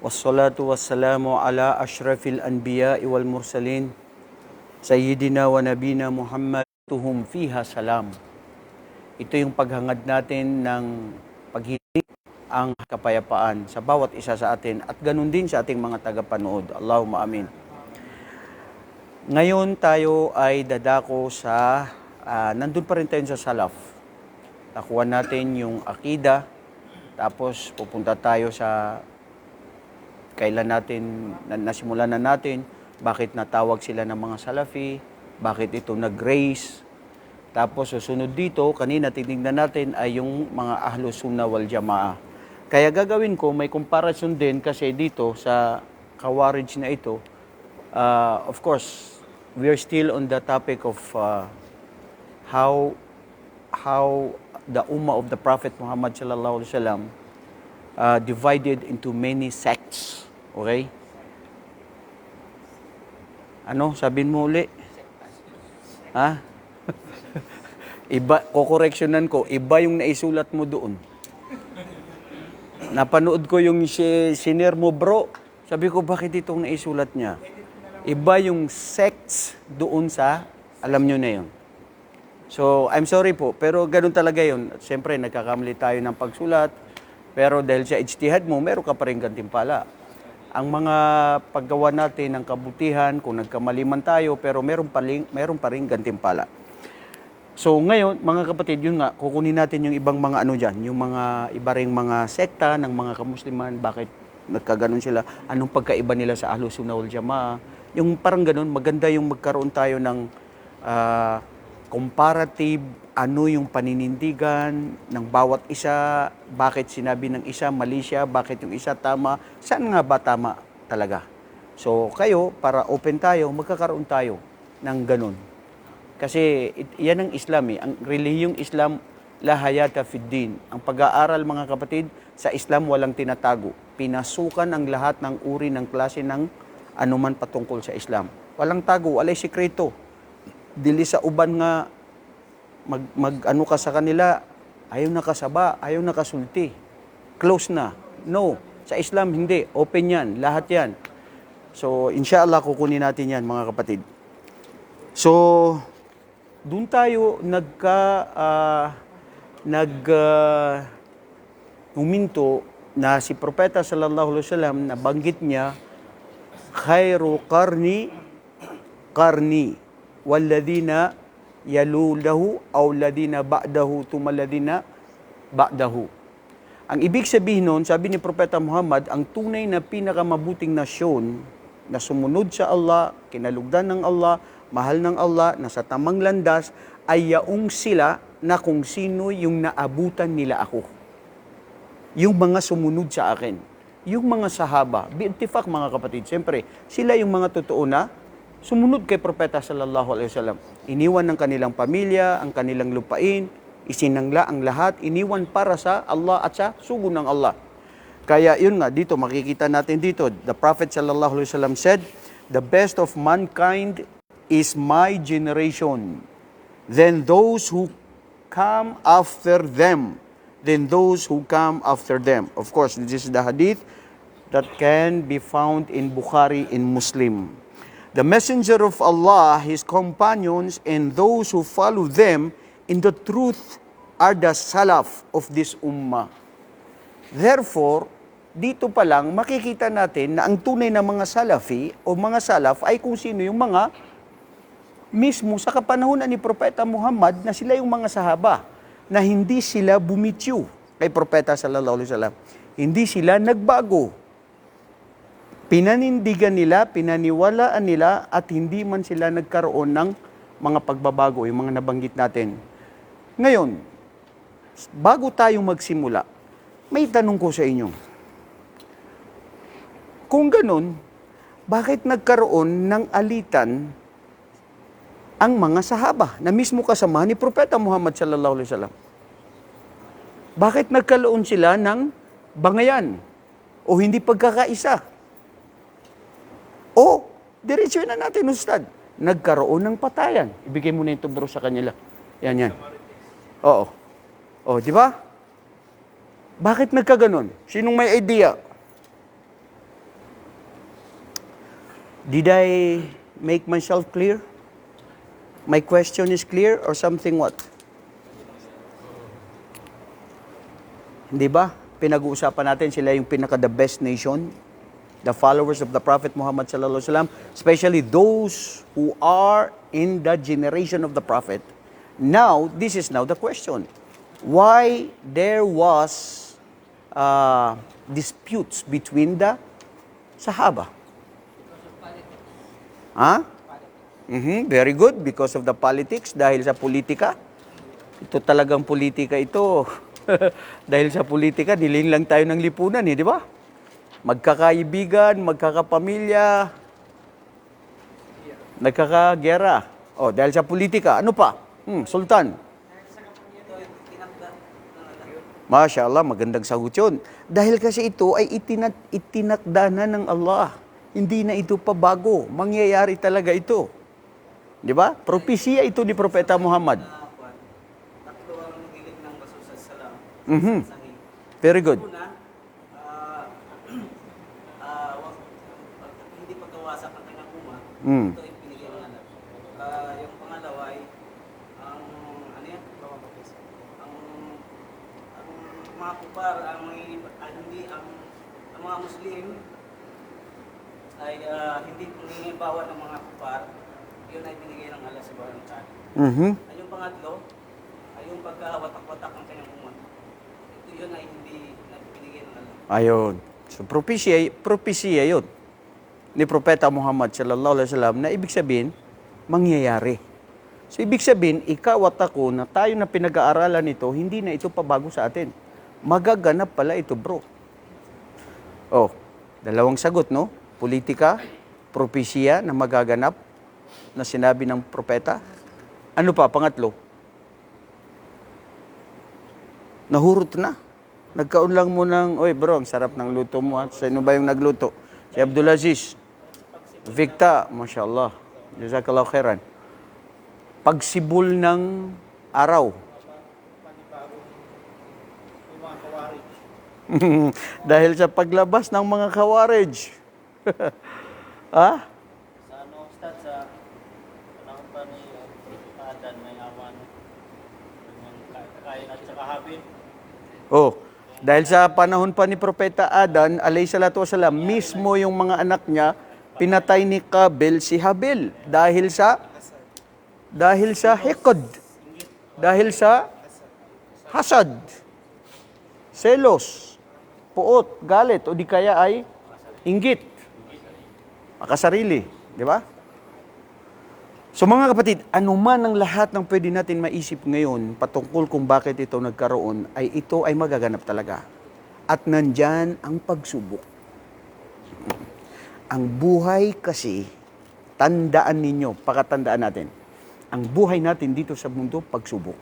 Wassalatu wassalamu ala ashrafil anbiya wal mursalin Sayyidina wa nabina Muhammaduhum fiha salam. Ito yung paghangad natin ng paghiling ang kapayapaan sa bawat isa sa atin at ganun din sa ating mga tagapanood. Allahumma amin. Ngayon tayo ay dadako sa, nandun pa rin tayo sa salaf. Nakuha natin yung akida, tapos pupunta tayo sa kailan natin, nasimulan na natin, bakit natawag sila ng mga salafi, bakit ito nag-raise. Tapos susunod dito, kanina tinignan natin ay yung mga Ahlus Sunnah wal Jamaa. Kaya gagawin ko, may comparison din kasi dito sa Khawarij na ito, of course, we are still on the topic of how the Ummah of the Prophet Muhammad sallallahu alaihi wasallam divided into many sects. Okay? Ano? Sabihin mo uli? Ha? Iba, kokoreksyonan ko, iba yung naisulat mo doon. Napanood ko yung senior mo, bro. Sabi ko, bakit itong naisulat niya? Iba yung sects doon sa, alam nyo na yun. So, I'm sorry po, pero ganun talaga yun. Siyempre, nagkakamali tayo ng pagsulat, pero dahil sa ijtihad mo, meron ka pa rin gantimpala. Ang mga paggawa natin ng kabutihan, kung nagkamali man tayo, pero meron pa rin gantimpala. So ngayon, mga kapatid, yun nga, kukunin natin yung ibang mga ano dyan, yung mga iba ring mga sekta ng mga kamusliman, bakit nagkaganon sila, anong pagkaiba nila sa Ahlus Sunnah wal Jamaa. Yung parang ganun, maganda yung magkaroon tayo ng comparative, ano yung paninindigan ng bawat isa, bakit sinabi ng isa mali siya, bakit yung isa tama, saan nga ba tama talaga. So kayo, para open tayo, magkakaroon tayo ng ganun. Kasi yan ang Islam eh. Ang relihiyong Islam, la hayata fid din. Ang pag-aaral mga kapatid, sa Islam walang tinatago. Pinasukan ang lahat ng uri ng klase ng anuman patungkol sa Islam. Walang tago, walay sikreto. Dili sa uban nga ano ka sa kanila, ayaw na kasaba, ayaw na kasulti. Close na. No. Sa Islam, hindi. Open yan. Lahat yan. So, inshallah, kukunin natin yan, mga kapatid. So, doon tayo huminto na si Propeta sallallahu alaihi wasallam, nabanggit niya, khairu qarni walladina yalulahu aw ladina ba'dahu tumaladina ba'dahu. Ang ibig sabihin nun, sabi ni Propeta Muhammad, ang tunay na pinakamabuting nasyon na sumunod sa Allah, kinalugdan ng Allah, mahal ng Allah, nasa tamang landas, ay yaong sila na kung sino yung naabutan nila ako. Yung mga sumunod sa akin. Yung mga sahaba, bi'intifak mga kapatid, siyempre, sila yung mga totoo na sumunod kay Propeta sallallahu alaihi wasallam. Iniwan ng kanilang pamilya, ang kanilang lupain, isinangla ang lahat, iniwan para sa Allah at sa sugo ng Allah. Kaya yun nga, dito makikita natin dito, the Prophet sallallahu alaihi wasallam said, the best of mankind is my generation. Then those who come after them. Then those who come after them. Of course, this is the hadith that can be found in Bukhari and Muslim. The messenger of Allah, his companions, and those who follow them in the truth are the salaf of this ummah. Therefore, dito pa lang makikita natin na ang tunay na mga salafi o mga salaf ay kung sino yung mga mismo sa kapanahunan ni Propeta Muhammad na sila yung mga sahaba na hindi sila bumitiw kay Propeta sallallahu alaihi wasallam. Hindi sila nagbago. Pinanindigan nila, pinaniwalaan nila at hindi man sila nagkaroon ng mga pagbabago, yung mga nabanggit natin. Ngayon, bago tayo magsimula, may tanong ko sa inyo. Kung ganun, bakit nagkaroon ng alitan ang mga sahaba na mismo kasama ni Propeta Muhammad sallallahu alaihi wasallam? Bakit nagkaroon sila ng bangayan o hindi pagkakaisa? O, diretsyoin na natin, Ustad. Nagkaroon ng patayan. Ibigay mo na ito, bro, sa kanila. Yan. Oo. O, di ba? Bakit nagkaganon? Sinong may idea? Did I make myself clear? My question is clear or something what? Hindi ba? Pinag-uusapan natin sila yung pinaka-the best nation, the followers of the Prophet Muhammad sallallahu alaihi wasallam, especially those who are in the generation of the Prophet. Now, this is now the question. Why there was disputes between the Sahaba? Ha? Very good. Because of the politics, dahil sa politika. Ito talagang politika ito. Dahil sa politika, diling lang tayo ng lipunan, di ba? Magkakaibigan, magkakapamilya, nagkakagera. Oh, dahil sa politika, ano pa? Sultan. Masya Allah, magandang sagot yun. Dahil kasi ito ay itinakda na ng Allah. Hindi na ito pabago. Mangyayari talaga ito. Di ba? Propesya ito ni Propeta Muhammad. Very good. Hindi pagkawasak ng kanyang uma, ito ay pinigyan ng anak. Yung pangalawa ay ang ano yan? Ang mga kupar, ang mga Muslim ay hindi pingibawa ng mga kupar, yun ay binigay ng Allah subhanahu wa ta'ala. Ay yung pangatlo ay yung pagkawatak-watak ng kanyang uma. Yun ay hindi binigay ng Allah. Ayun. So, propesya yun ni Propeta Muhammad sallallahu alaihi wasallam na ibig sabihin, mangyayari. So, ibig sabihin, ikaw at ako na tayo na pinag-aaralan nito, hindi na ito pabago sa atin. Magaganap pala ito, bro. Oh, dalawang sagot, no? Politika, propesya na magaganap na sinabi ng propeta. Ano pa, pangatlo? Nahurot na. Nagkaon lang mo ng, oy bro, ang sarap ng luto mo. Sino ba yung nagluto? Si Abdulaziz. Victa, mashallah. Jazakallah khairan. Pagsibol ng araw. Dahil sa paglabas ng mga kawarij. Ha? Sa ano, Ustad, sa panahon pa ni Adan, may awan ng kain at saka habin. Oh, dahil sa panahon pa ni Propeta Adan, alayhi salatu wasalam, mismo yung mga anak niya, pinatay ni Kabil si Habil. Dahil sa hikod. Dahil sa hasad. Selos. Puot, galit, o di kaya ay inggit. Makasarili. Di ba? So mga kapatid, anuman ang lahat ng pwede natin maisip ngayon patungkol kung bakit ito nagkaroon, ay ito ay magaganap talaga. At nandyan ang pagsubok. Ang buhay kasi, tandaan ninyo, pakatandaan natin, ang buhay natin dito sa mundo, pagsubok.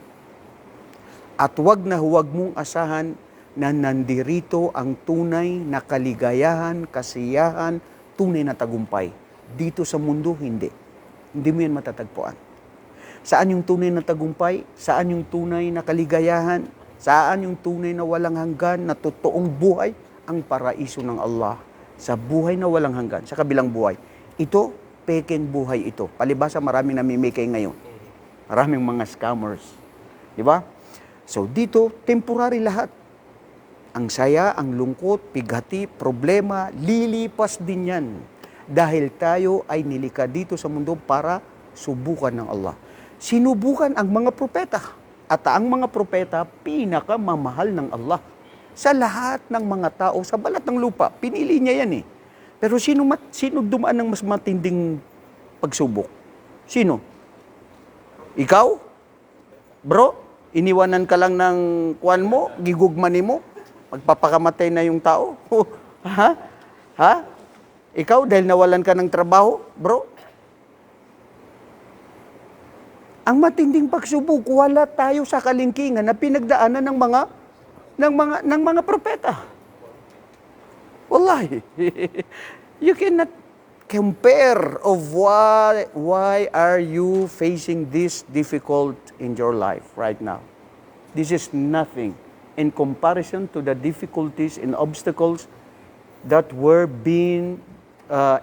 At huwag mong asahan na nandirito ang tunay na kaligayahan, kasiyahan, tunay na tagumpay. Dito sa mundo, hindi. Hindi mo yan matatagpuan. Saan yung tunay na tagumpay? Saan yung tunay na kaligayahan? Saan yung tunay na walang hanggan, na totoong buhay? Ang paraiso ng Allah. Sa buhay na walang hanggan, sa kabilang buhay. Ito, peken buhay ito. Palibasa, maraming namimikay ngayon. Maraming mga scammers. Di ba? So, dito, temporary lahat. Ang saya, ang lungkot, pighati, problema, lilipas din yan. Dahil tayo ay nilikha dito sa mundo para subukan ng Allah. Sinubukan ang mga propeta. At ang mga propeta, pinakamamahal ng Allah. Sa lahat ng mga tao, sa balat ng lupa, pinili niya yan eh. Pero sino dumaan ng mas matinding pagsubok? Sino? Ikaw? Bro? Iniwanan ka lang ng kuwan mo? Gigugmani mo? Magpapakamatay na yung tao? Ha? Ha? Ikaw, dahil nawalan ka ng trabaho, bro? Ang matinding pagsubok, wala tayo sa kalingkingan na pinagdaanan ng mga propeta. Wallahi. You cannot compare of why are you facing this difficult in your life right now. This is nothing in comparison to the difficulties and obstacles that were being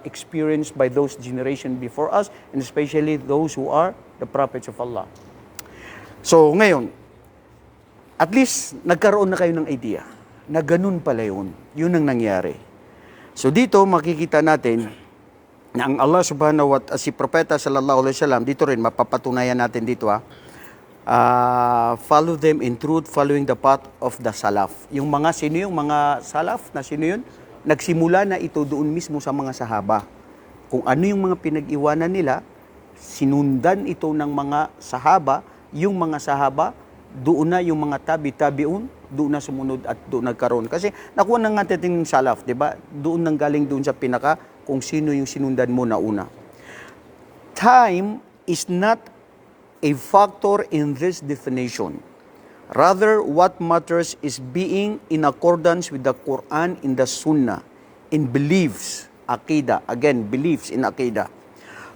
experienced by those generation before us, and especially those who are the prophets of Allah. So ngayon, at least nagkaroon na kayo ng idea na ganun pala yun. Yun ang nangyari. So dito makikita natin na ang Allah subhanahu wa ta'ala, si Propeta sallallahu alaihi wasallam, dito rin mapapatunayan natin dito follow them in truth, following the path of the salaf. Yung mga, sino yung mga salaf na sino yun? Nagsimula na ito doon mismo sa mga sahaba. Kung ano yung mga pinag-iwanan nila, sinundan ito ng mga sahaba, yung mga sahaba, doon na yung mga tabi-tabiun, doon na sumunod at doon nagkaroon. Kasi nakuha na nga natin yung salaf, di ba? Doon nang galing doon sa pinaka kung sino yung sinundan mo na una. Time is not a factor in this definition. Rather, what matters is being in accordance with the Quran in the Sunnah, in beliefs, Aqidah, again, beliefs in Aqidah,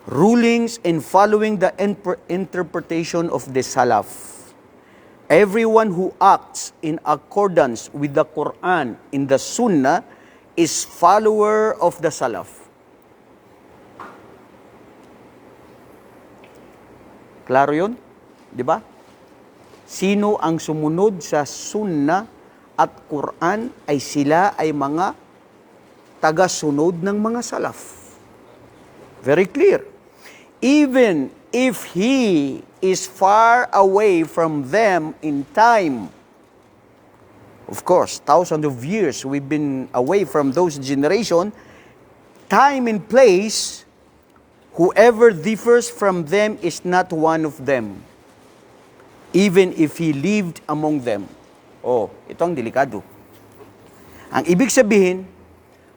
rulings and following the interpretation of the Salaf. Everyone who acts in accordance with the Quran in the Sunnah is follower of the Salaf. Klaro yun? Di ba? Sino ang sumunod sa Sunnah at Quran ay sila ay mga taga-sunod ng mga Salaf. Very clear. Even if he is far away from them in time, of course, thousands of years we've been away from those generation, time and place, whoever differs from them is not one of them, even if he lived among them. Oh, ito ang delikado. Ang ibig sabihin,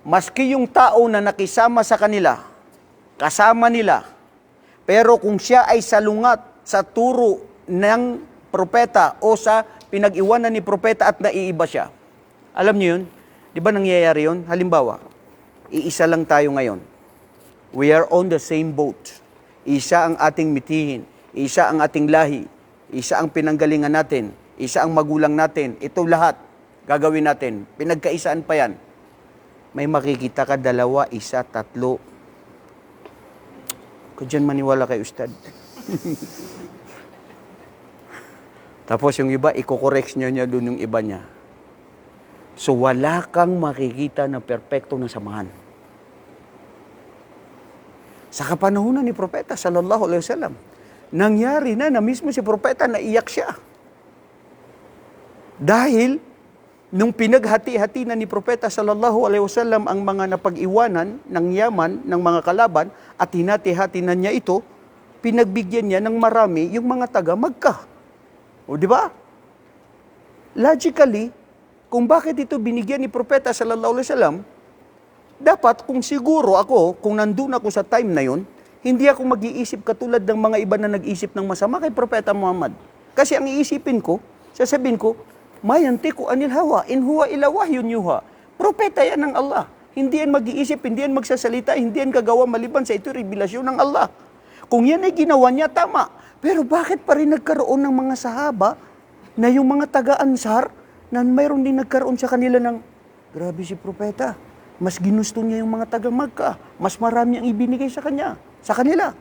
maski yung tao na nakisama sa kanila, kasama nila, pero kung siya ay salungat sa turo ng propeta o sa pinag-iwanan ni propeta at naiiba siya. Alam niyo yun? Di ba nangyayari yun? Halimbawa, iisa lang tayo ngayon. We are on the same boat. Isa ang ating mitihin, isa ang ating lahi, isa ang pinanggalingan natin, isa ang magulang natin. Ito lahat gagawin natin. Pinagkaisaan pa yan. May makikita ka dalawa, isa, tatlo. Kung dyan maniwala kay Ustad. Tapos yung iba, iko-correct niya doon yung iba niya. So wala kang makikita na perpekto na samahan. Sa kapanahunan ni Propeta sallallahu alaihi wasallam, nangyari na mismo si Propeta naiyak siya. Dahil nung pinaghati-hati na ni Propeta sallallahu alaihi wasallam ang mga napag-iwanan ng yaman ng mga kalaban at hinati-hati na niya ito, pinagbigyan niya ng marami yung mga taga Makkah. O di ba? Logically, kung bakit ito binigyan ni Propeta sallallahu alaihi wasallam, dapat kung siguro ako, kung nandun ako sa time na yun, hindi ako mag-iisip katulad ng mga iba na nag-isip ng masama kay Propeta Muhammad. Kasi ang iisipin ko, sasabihin ko, mayantiku anil hawa, in huwa ila wahyun yuha. Propeta yan ng Allah. Hindi yan mag-iisip, hindi yan magsasalita, hindi yan gagawa maliban sa ito revelasyon ng Allah. Kung yan ay ginawa niya, tama. Pero bakit pa rin nagkaroon ng mga sahaba na yung mga taga-ansar na mayroon din nagkaroon sa kanila ng, grabe si Propeta, mas ginusto niya yung mga taga-Makkah, mas marami ang ibinigay sa kanya, sa kanila.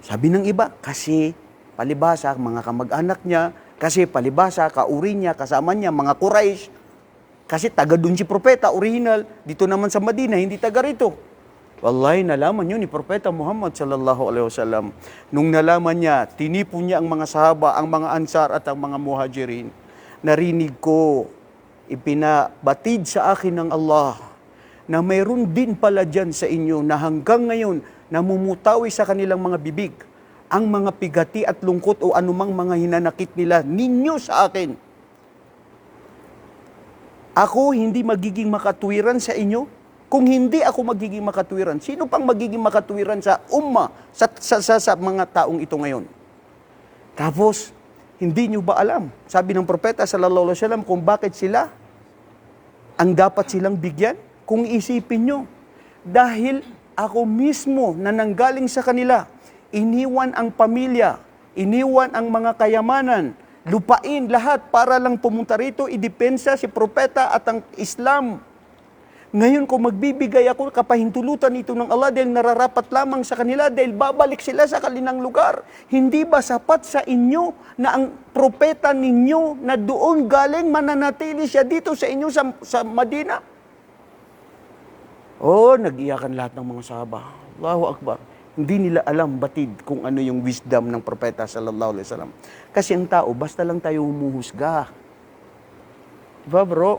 Sabi ng iba, kasi palibasa, mga kamag-anak niya, kasi palibasa, kauri niya, kasama niya, mga Quraysh. Kasi taga dun si Propeta, original. Dito naman sa Madina, hindi taga rito. Wallahi, nalaman yun ni Propeta Muhammad sallallahu alaihi wasallam. Nung nalaman niya, tinipon niya ang mga sahaba, ang mga ansar at ang mga muhajirin. Narinig ko, ipinabatid sa akin ng Allah na mayroon din pala dyan sa inyo na hanggang ngayon namumutawi sa kanilang mga bibig ang mga pigati at lungkot o anumang mga hinanakit nila ninyo sa akin. Ako hindi magiging makatuwiran sa inyo. Kung hindi ako magiging makatuwiran, sino pang magiging makatuwiran sa umma, sa mga taong ito ngayon? Tapos, hindi nyo ba alam? Sabi ng Propeta sallallahu alaihi wasallam kung bakit sila ang dapat silang bigyan? Kung isipin nyo, dahil ako mismo na nanggaling sa kanila, iniwan ang pamilya, iniwan ang mga kayamanan, lupain lahat para lang pumunta rito, idepensa si Propeta at ang Islam. Ngayon kung magbibigay ako, kapahintulutan ito ng Allah dahil nararapat lamang sa kanila dahil babalik sila sa kalinang lugar. Hindi ba sapat sa inyo na ang propeta ninyo na doon galing mananatili siya dito sa inyo sa Madina? Oh, nag-iyakan lahat ng mga sahaba. Allahu Akbar. Hindi nila alam batid kung ano yung wisdom ng propeta sallallahu alaihi wasallam. Kasi ang tao, basta lang tayo humuhusga. Diba bro?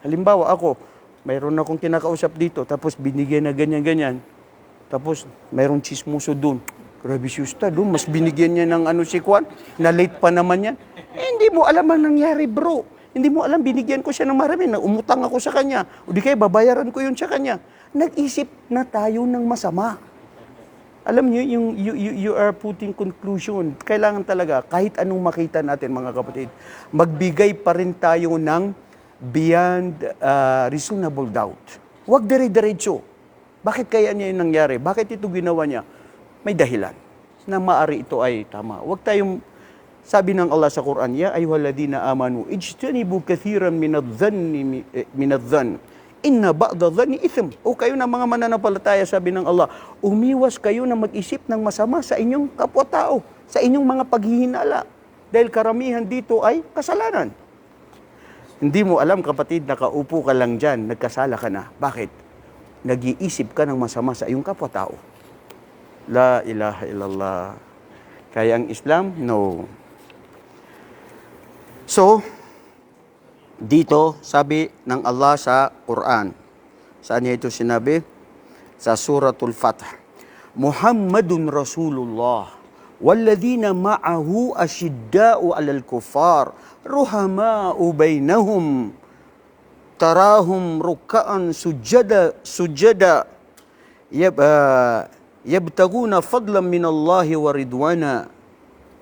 Halimbawa ako, mayroon akong kinakausap dito, tapos binigyan na ganyan-ganyan. Tapos mayroong chismoso doon. Grabe siya doon, mas binigyan niya ng ano si Kwan, na late pa naman yan. Hindi mo alam ang nangyari bro. Hindi mo alam, binigyan ko siya ng marami, na umutang ako sa kanya. O di kaya babayaran ko yun sa kanya. Nag-isip na tayo ng masama. Alam niyo, you are putting conclusion. Kailangan talaga, kahit anong makita natin mga kapatid, magbigay pa rin tayo ng beyond reasonable doubt. Huwag dire-diretso. Bakit kaya niya yung nangyari? Bakit ito ginawa niya? May dahilan na maari ito ay tama. Huwag tayong, sabi ng Allah sa Quran, Ya ayyuhalladhina amanu, ijtanibu kathiran minadh-dhann. Inna ba'da dhanni ithm. O kayo na mga mananampalataya, sabi ng Allah, umiwas kayo na mag-isip ng masama sa inyong kapwa-tao, sa inyong mga paghihinala. Dahil karamihan dito ay kasalanan. Hindi mo alam kapatid, nakaupo ka lang dyan, nagkasala ka na. Bakit? Nag-iisip ka ng masama sa iyong kapwa-tao. La ilaha illallah. Kaya ang Islam, no. So, dito, sabi ng Allah sa Quran. Saan niya ito sinabi? Sa Suratul Fath. Muhammadun Rasulullah. Walladhina ma'ahu ashidda'u 'alal kuffar, ruhama'u bainahum. Tarahum ruk'an sujada yabtaguna fadlan minallahi wa ridwana.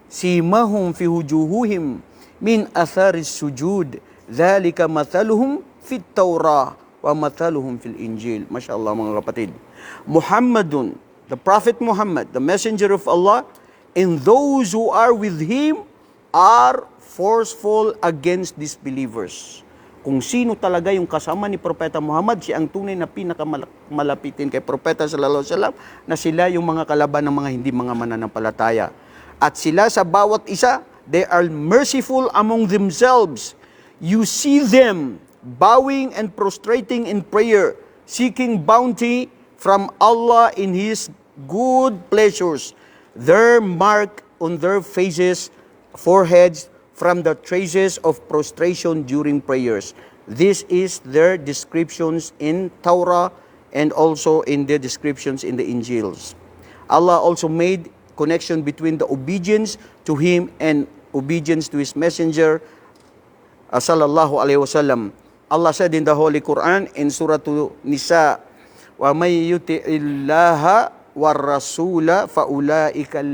Simahum fi wujuhihim min atharis sujud. Dhalika mathaluhum fit Taurah wa mathaluhum fil Injil. Mashallah mga kapatid. Muhammadun, the Prophet Muhammad, the messenger of Allah, and those who are with him are forceful against disbelievers. Kung sino talaga yung kasama ni Propeta Muhammad, siya ang tunay na pinakamalapitin kay Propeta sallallahu alaihi wasallam, na sila yung mga kalaban ng mga hindi mga mananampalataya. At sila sa bawat isa, they are merciful among themselves. You see them bowing and prostrating in prayer, seeking bounty from Allah in His good pleasures. Their mark on their faces, foreheads, from the traces of prostration during prayers. This is their descriptions in Torah and also in the descriptions in the Injils. Allah also made connection between the obedience to Him and obedience to His messenger, sallallahu alaihi wasallam. Allah said in the Holy Quran in Surah Nisa, wa may yuti'illaha war rasula faulaika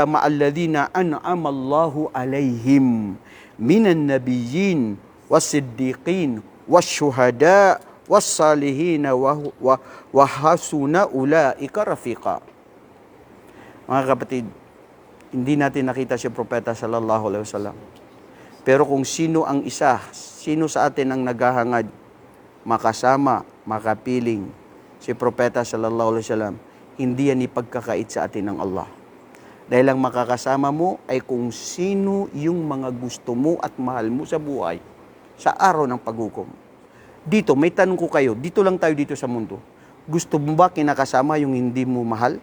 ma'alladhina an'ama Allahu alaihim minan nabiyyin was-siddiqin wash-shuhada was-salihin wa hasuna ulaika rafiqa. Mga kapatid, hindi natin nakita si Propeta sallallahu alaihi wasallam. Pero kung sino ang isa, sino sa atin ang naghahangad, makasama, makapiling si Propeta sallallahu alaihi wasallam, hindi yan ipagkakait sa atin ng Allah. Dahil ang makakasama mo ay kung sino yung mga gusto mo at mahal mo sa buhay sa araw ng paghukom. Dito, may tanong ko kayo, dito lang tayo dito sa mundo. Gusto mo ba kinakasama yung hindi mo mahal?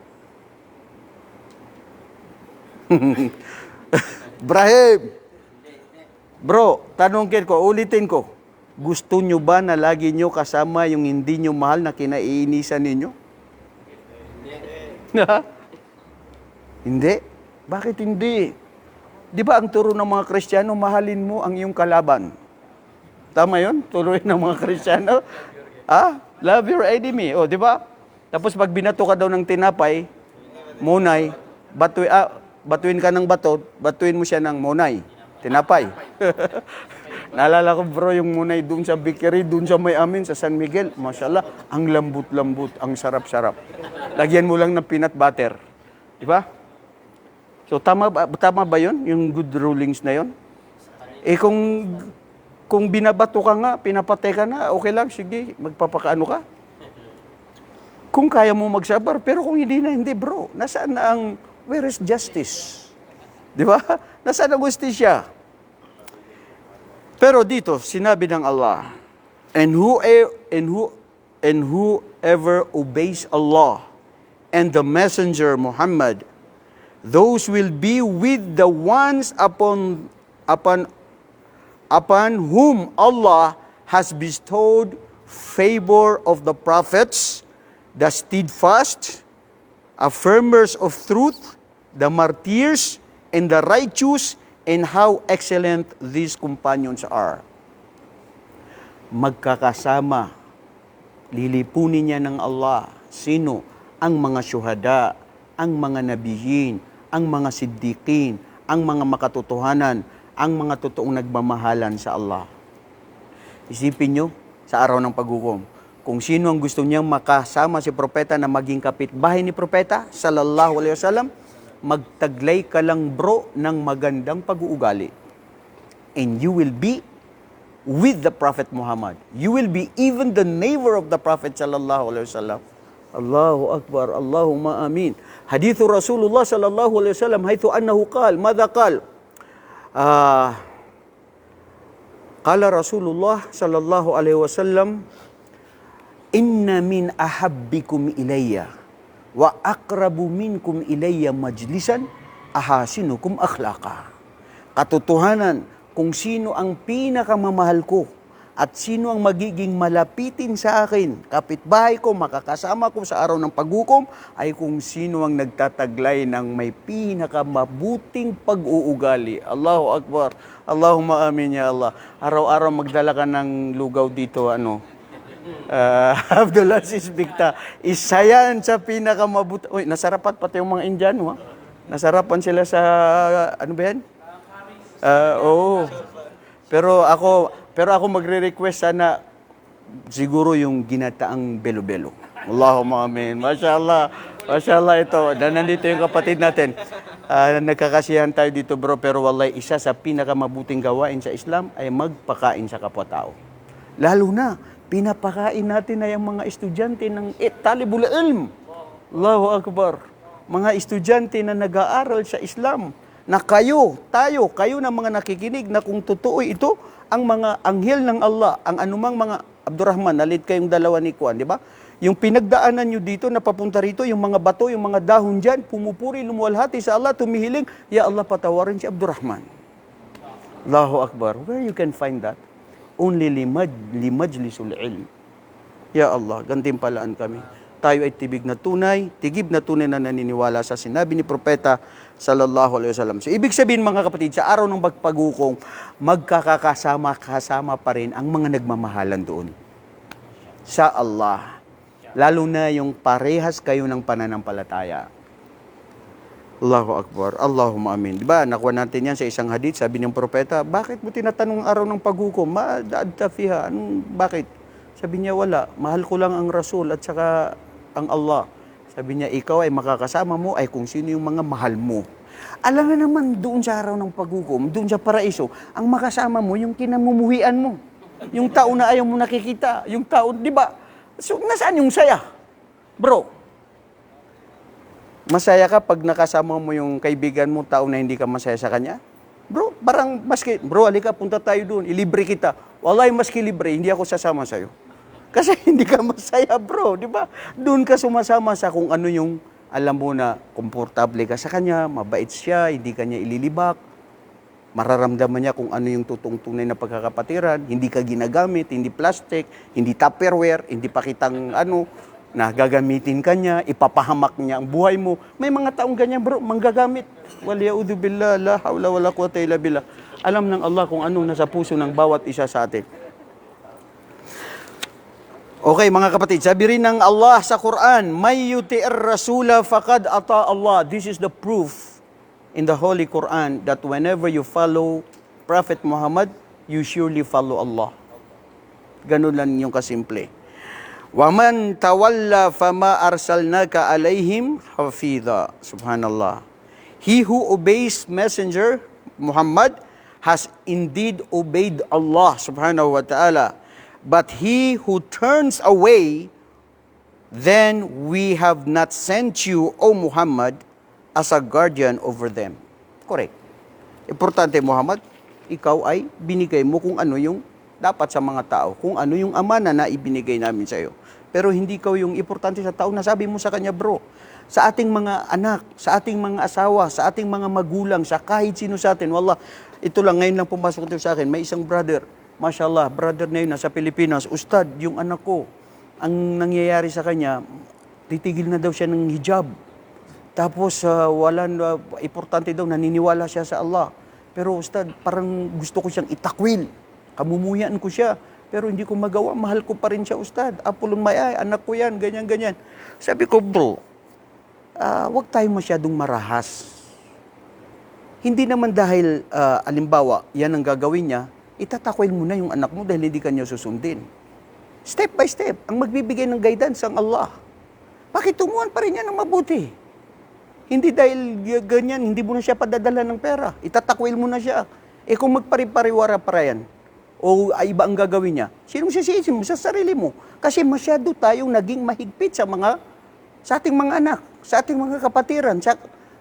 Brahim! Bro, tanongin ko, ulitin ko. Gusto nyo ba na lagi nyo kasama yung hindi nyo mahal na kinaiinisan ninyo? Hindi. Bakit hindi? Di ba ang turo ng mga Kristiyano, mahalin mo ang iyong kalaban? Tama yun? Turuin ng mga Kristiyano? Love your enemy. O, di ba? Tapos pag binato ka daw ng tinapay, munay, batuin ka ng bato, batuin mo siya ng munay. Tinapay. Naalala ko bro, yung munay doon sa bakery, doon sa may amin, sa San Miguel. Mashallah, ang lambut-lambut, ang sarap-sarap. Lagyan mo lang ng peanut butter. Di ba? So tama ba yun? Yung good rulings na yun? Eh kung Kung binabato ka nga, pinapatay ka na, okay lang, sige, magpapakaano ka. Kung kaya mo magsabar, pero kung hindi na, hindi bro. Nasaan na ang, where is justice? Di ba? Nasaan ang justisya? Pero dito, sinabi ng Allah, and whoever obeys Allah and the Messenger Muhammad, those will be with the ones upon whom Allah has bestowed favor of the prophets, the steadfast, affirmers of truth, the martyrs, and the righteous, and how excellent these companions are. Magkakasama, lilipunin niya ng Allah. Sino? Ang mga syuhada, ang mga nabiyin, ang mga siddiqin, ang mga makatotohanan, ang mga totoong nagmamahalan sa Allah. Isipin nyo, sa araw ng paghukom, kung sino ang gusto niyang makasama si propeta na maging kapitbahay ni propeta, sallallahu alaihi wasallam, magtaglay ka lang bro ng magandang pag-uugali. And you will be with the Prophet Muhammad. You will be even the neighbor of the Prophet sallallahu alaihi wasallam. Allahu Akbar, Allahumma amin. Hadithu Rasulullah sallallahu alaihi wasallam haythu annahu qal, madha qal? Qala Rasulullah sallallahu alaihi wasallam, inna min ahabbikum ilayya wa aqrabu minkum ilayya majlisan ahasinukum akhlaqa. Katotohanan, kung sino ang pinakamamahal ko at sino ang magiging malapitin sa akin, kapitbahay ko, makakasama ko sa araw ng paghukom, ay kung sino ang nagtataglay ng may pinakamabuting pag-uugali. Allahu Akbar. Allahumma amin ya Allah. Araw-araw magdala ka ng lugaw dito, Abdul Aziz Bicta, isa yan sa pinakamabuti. Uy, nasarapan pati yung mga Indiano, ha? Nasarapan sila sa, ano ba yan? Oo. Pero ako magre-request sana siguro yung ginataang belo-belo. Allahumma amin. Mashallah. Mashallah ito. Nandito yung kapatid natin. Nagkakasiyahan tayo dito bro, pero wallahi isa sa pinakamabuting gawain sa Islam ay magpakain sa kapwa-tao. Lalo na, pinapakain natin na yung mga estudyante ng talibul ilm. Allahu Akbar. Mga estudyante na nag-aaral sa Islam, na kayo na mga nakikinig na kung totoo ito, ang mga anghel ng Allah, ang anumang mga Abdurrahman, nalit kayong dalawa ni Kuan, di ba? Yung pinagdaanan nyo dito, napapunta rito, yung mga bato, yung mga dahon dyan, pumupuri, lumuwalhati sa Allah, tumihiling, ya Allah, patawarin si Abdurrahman. Allahu Akbar. Where you can find that? Only limajlisul ilm. Ya Allah, gantimpalaan kami. Tayo ay tigib na tunay na naniniwala sa sinabi ni Propeta sallallahu alaihi wasallam. So, ibig sabihin mga kapatid, sa araw ng paghukom, magkakasama pa rin ang mga nagmamahalan doon. Sa Allah. Lalo na yung parehas kayo ng pananampalataya. Allahu Akbar. Allahumma amin. Diba, nakuha natin yan sa isang hadith, sabi ng propeta, bakit mo tinatanong araw ng paghukom? Ma'adta fiha. Bakit? Sabi niya, wala. Mahal ko lang ang Rasul at saka ang Allah. Sabi niya, ikaw ay makakasama mo ay kung sino yung mga mahal mo. Alam na naman doon sa araw ng paghukom, doon sa paraiso, ang makasama mo yung kinamumuhian mo. Yung tao na ayaw mo nakikita. Yung tao, di ba? So, nasaan yung saya? Bro, masaya ka pag nakasama mo yung kaibigan mo, tao na hindi ka masaya sa kanya? Bro, parang maski, bro, halika, punta tayo doon, ilibre kita. Wallahi, maski libre, hindi ako sasama sa'yo. Kasi hindi ka masaya, bro, di ba? Doon ka sumasama sa kung ano yung, alam mo na, komportable ka sa kanya, mabait siya, hindi ka niya ililibak, mararamdaman niya kung ano yung totoong tunay na pagkakapatiran, hindi ka ginagamit, hindi plastic, hindi tupperware, hindi pakitang na gagamitin ka niya, ipapahamak niya ang buhay mo. May mga taong ganyan bro, manggagamit. Waliyaudu billah, la hawla wala quwata illa billah. Alam ng Allah kung anong nasa puso ng bawat isa sa atin. Okay mga kapatid, sabi rin ng Allah sa Quran, may yuti'ir rasula faqad ata Allah. This is the proof in the Holy Quran that whenever you follow Prophet Muhammad, you surely follow Allah. Ganun lang yung kasimple. Waman tawalla fama arsalnaka alaihim hafidha. Subhanallah. He who obeys Messenger Muhammad, has indeed obeyed Allah subhanahu wa ta'ala. But he who turns away, then we have not sent you, O Muhammad, as a guardian over them. Correct. Importante, Muhammad, ikaw ay binigay mo kung ano yung dapat sa mga tao, kung ano yung amana na ibinigay namin sa iyo. Pero hindi ikaw yung importante sa tao na sabi mo sa kanya, bro. Sa ating mga anak, sa ating mga asawa, sa ating mga magulang, sa kahit sino sa atin, wallah, ito lang, ngayon lang pumasok ito sa akin, may isang brother, mashallah, brother na yun, nasa Pilipinas, Ustad, yung anak ko, ang nangyayari sa kanya, titigil na daw siya ng hijab. Tapos, importante daw, naniniwala siya sa Allah. Pero Ustad, parang gusto ko siyang itakwil. Kamumuyan ko siya. Pero hindi ko magawa, mahal ko pa rin siya, Ustad. Apulong may anak ko yan, ganyan-ganyan. Sabi ko, bro, wag tayo masyadong marahas. Hindi naman dahil, alimbawa, yan ang gagawin niya, itatakwil mo na yung anak mo dahil hindi ka niya susundin. Step by step, ang magbibigay ng guidance ang Allah. Pakitunguhan pa rin yan ng mabuti. Hindi dahil ganyan, hindi mo na siya padadala ng pera. Itatakwil mo na siya. Kung magpari-pariwara para yan, o iba ang gagawin niya, sinong sisisin mo? Sa sarili mo. Kasi masyado tayong naging mahigpit sa ating mga anak, sa ating mga kapatiran.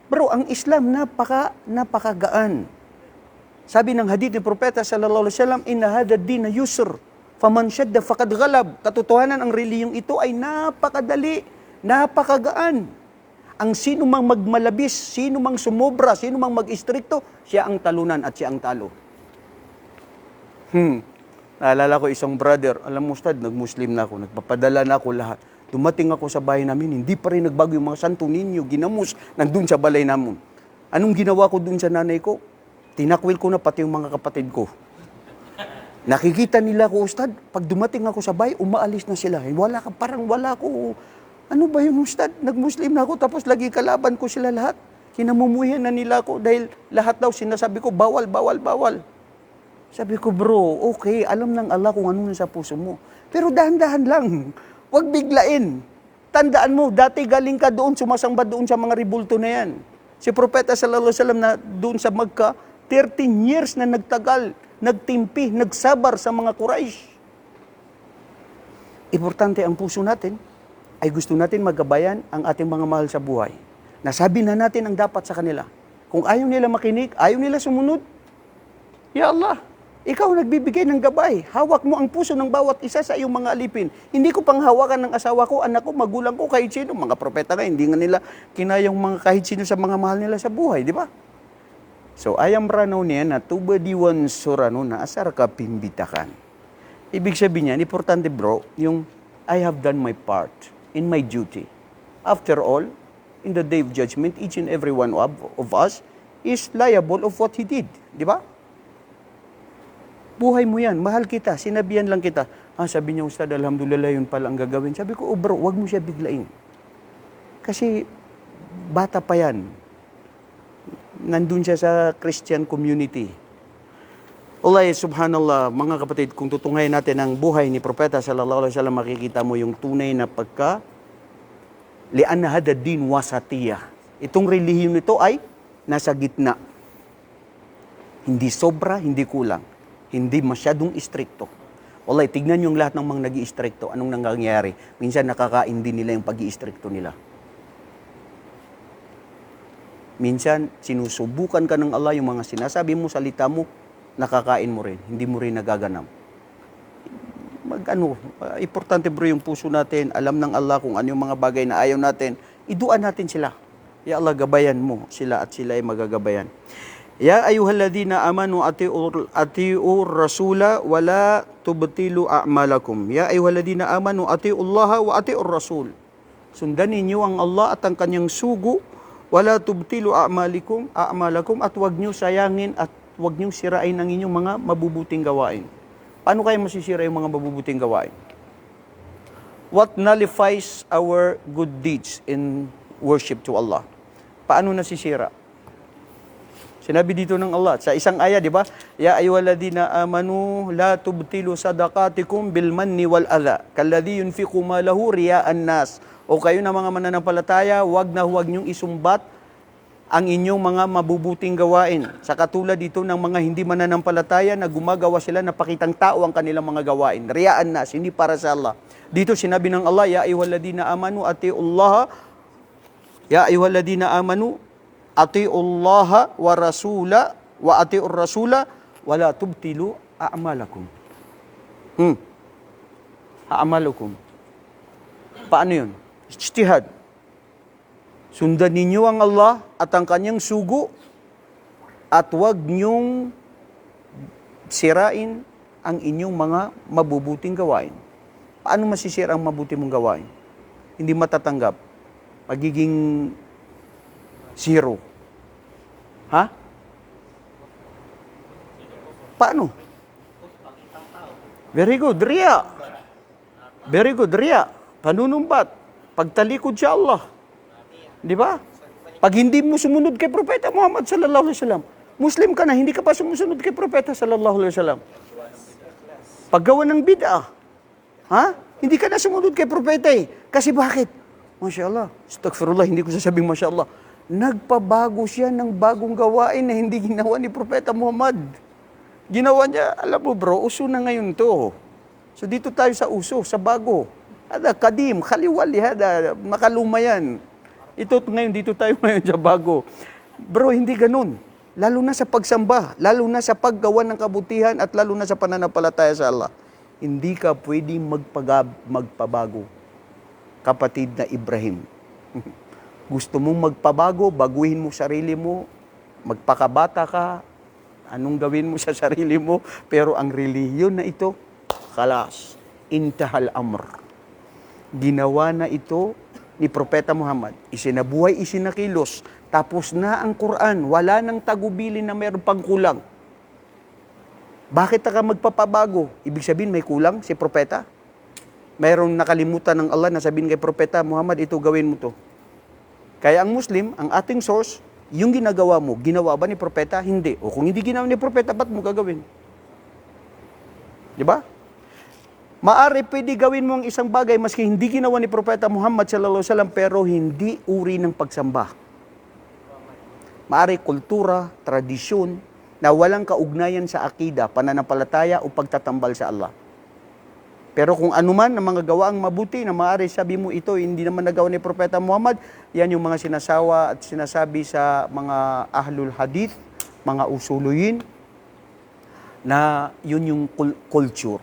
Bro, ang Islam napakagaan. Sabi ng hadith ni Propeta sallallahu alaihi wasallam, inna hadha ad-din yusr, faman shadda faqad ghalab. Katotohanan, ang reliyong ito ay napakadali, napakagaan. Ang sino mang magmalabis, sino mang sumobra, sino mang mag-istrikto, siya ang talunan at siya ang talo. Naalala ko isang brother, alam mo Ustad, nag-Muslim na ako, nagpapadala na ako lahat. Dumating ako sa bahay namin, hindi pa rin nagbago yung mga santo ninyo, ginamos, nandun sa balay namin. Anong ginawa ko dun sa nanay ko? Tinakwil ko na pati yung mga kapatid ko. Nakikita nila ko, Ustad, pag dumating ako sa bahay, umaalis na sila. Parang wala ko. Ano ba yun, Ustad? Nag-Muslim na ako, tapos lagi kalaban ko sila lahat. Kinamumuyan na nila ako dahil lahat daw sinasabi ko, bawal, bawal, bawal. Sabi ko, bro, okay, alam ng Allah kung ano nasa puso mo. Pero dahan-dahan lang. Huwag biglain. Tandaan mo, dati galing ka doon, sumasamba doon sa mga ribulto na yan. Si Propeta sallallahu alaihi wasallam na doon sa Magka, 13 years na nagtagal, nagtimpi, nagsabar sa mga Quraysh. Importante ang puso natin ay gusto natin magabayan ang ating mga mahal sa buhay. Nasabi na natin ang dapat sa kanila. Kung ayaw nila makinig, ayaw nila sumunod, ya Allah, ikaw nagbibigay ng gabay. Hawak mo ang puso ng bawat isa sa iyong mga alipin. Hindi ko pang hawakan ng asawa ko, anak ko, magulang ko, kahit sino. Mga propeta nga, hindi nga nila kinayang mga kahit sino sa mga mahal nila sa buhay, di ba? So, ayam ranaw niya na tubadiwan surano na asar ka pimbitakan. Ibig sabihin niya, importante bro, yung I have done my part in my duty. After all, in the day of judgment, each and every one of us is liable of what he did. Di ba? Buhay mo yan, mahal kita, sinabihan lang kita. Sabi niya, Ustad, alhamdulillah, yun pala ang gagawin. Sabi ko, bro, wag mo siya biglain. Kasi, bata pa yan. Nandun siya sa Christian community. Allah, subhanallah, mga kapatid, kung tutungayin natin ang buhay ni Propeta sallallahu alaihi wasallam, makikita mo yung tunay na li'anna hada din wasatiyah. Itong relihiyon nito ay nasa gitna. Hindi sobra, hindi kulang. Hindi masyadong istrikto. Wallahi, tignan yung lahat ng mga nag-i-istrikto. Anong nangyayari? Minsan nakakain din nila yung pag-i-istrikto nila. Minsan, sinusubukan ka ng Allah yung mga sinasabi mo, salita mo, nakakain mo rin. Hindi mo rin nagaganap. Importante bro yung puso natin. Alam ng Allah kung ano yung mga bagay na ayaw natin. Iduan natin sila. Ya Allah, gabayan mo sila at sila ay magagabayan. Ya ayyuhalladhina amanu ati'ur rasula wala tubtilu a'malakum. Ya ayyuhalladhina amanu ati'ullaha wa ati'ur rasul. Sundan ninyo ang Allah at ang kanyang sugo, wala tubtilu a'malakum at wag niyo sayangin at wag niyo sirain ang inyong mga mabubuting gawain. Paano kaya masisira yung mga mabubuting gawain? What nullifies our good deeds in worship to Allah? Paano nasisira? Sinabi dito ng Allah, sa isang aya, di ba? Ya ayyuhalladhina amanu la tubtilu sadaqatikum bil manni wal adha kalladhi yunfiqu malahu riya'an nas. O kayo na mga mananampalataya, huwag niyong isumbat ang inyong mga mabubuting gawain. Sa katulad dito ng mga hindi mananampalataya na gumagawa sila na pakitang tao ang kanilang mga gawain. Riyaan nas, hindi para sa Allah. Dito sinabi ng Allah, Ya ayyuhalladhina amanu atiullaha, Ya ayyuhalladhina amanu atiullaha wa rasula wa atiur rasula wala tubtilu a'malakum. A'malukum. Paano yun? Ijtihad. Sundan ninyo ang Allah at ang kanyang sugo at huwag niyong sirain ang inyong mga mabubuting gawain. Paano masisira ang mabuti mong gawain? Hindi matatanggap. Magiging zero. Ha? Paano? Very good, riya. Very good, riya. Panunumbat. Pagtalikod sa Allah. Di ba? Pag hindi mo sumunod kay Propeta Muhammad sallallahu alaihi wasallam, Muslim ka na, hindi ka pa sumusunod kay Propeta sallallahu alaihi wasallam. Paggawa ng bid'ah, ha? Hindi ka na sumunod kay Propeta eh. Kasi bakit? Masya Allah, astaghfirullah, hindi ko sasabing Masya Allah. Nagpabago siya ng bagong gawain na hindi ginawa ni Propeta Muhammad. Ginawa niya, alam mo bro, uso na ngayon to. So dito tayo sa uso, sa bago. Hada kadim, khaliwali, hada, makaluma yan. Ito ngayon, dito tayo ngayon sa bago. Bro, hindi ganun. Lalo na sa pagsamba, lalo na sa paggawa ng kabutihan, at lalo na sa pananampalataya sa Allah. Hindi ka pwedeng magpabago. Kapatid na Ibrahim. Gusto mong magpabago, baguhin mo sarili mo, magpakabata ka, anong gawin mo sa sarili mo, pero ang relihiyon na ito, khalas, intahal amr. Ginawa na ito ni Propeta Muhammad. Isinabuhay, isinakilos. Tapos na ang Quran. Wala nang tagubilin na mayroon pang kulang. Bakit ka magpapabago? Ibig sabihin may kulang si Propeta? Mayroong nakalimutan ng Allah na sabihin kay Propeta Muhammad, ito gawin mo to. Kaya ang Muslim, ang ating source, yung ginagawa mo, ginawa ba ni Propeta? Hindi. O kung hindi ginawa ni Propeta, ba't mo gagawin? Di ba? Maari pwede gawin mo ang isang bagay maski hindi ginawa ni Propeta Muhammad sallallahu alaihi wasallam pero hindi uri ng pagsamba. Maari kultura, tradisyon na walang kaugnayan sa akida, pananampalataya o pagtatambal sa Allah. Pero kung anuman ang mga gawaang mabuti na maari sabi mo ito hindi naman nagawa ni Propeta Muhammad, yan yung mga sinasawa at sinasabi sa mga ahlul hadith, mga usuluyin na yun yung culture.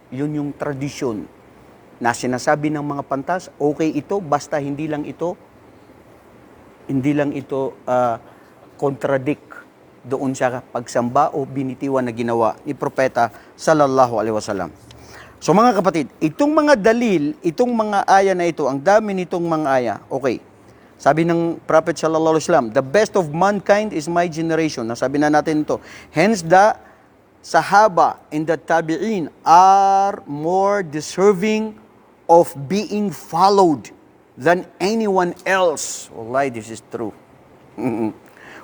Yun yung tradisyon na sinasabi ng mga pantas, okay ito, basta hindi lang ito contradict doon sa pagsamba o binitiwan na ginawa ni Propeta sallallahu alaihi wasallam. So mga kapatid, itong mga dalil, itong mga aya na ito, ang dami nitong mga aya, okay. Sabi ng Prophet sallallahu alaihi wasallam, the best of mankind is my generation. Nasabi na natin ito. Hence the Sahaba and the Tabi'in are more deserving of being followed than anyone else. Wallahi, this is true.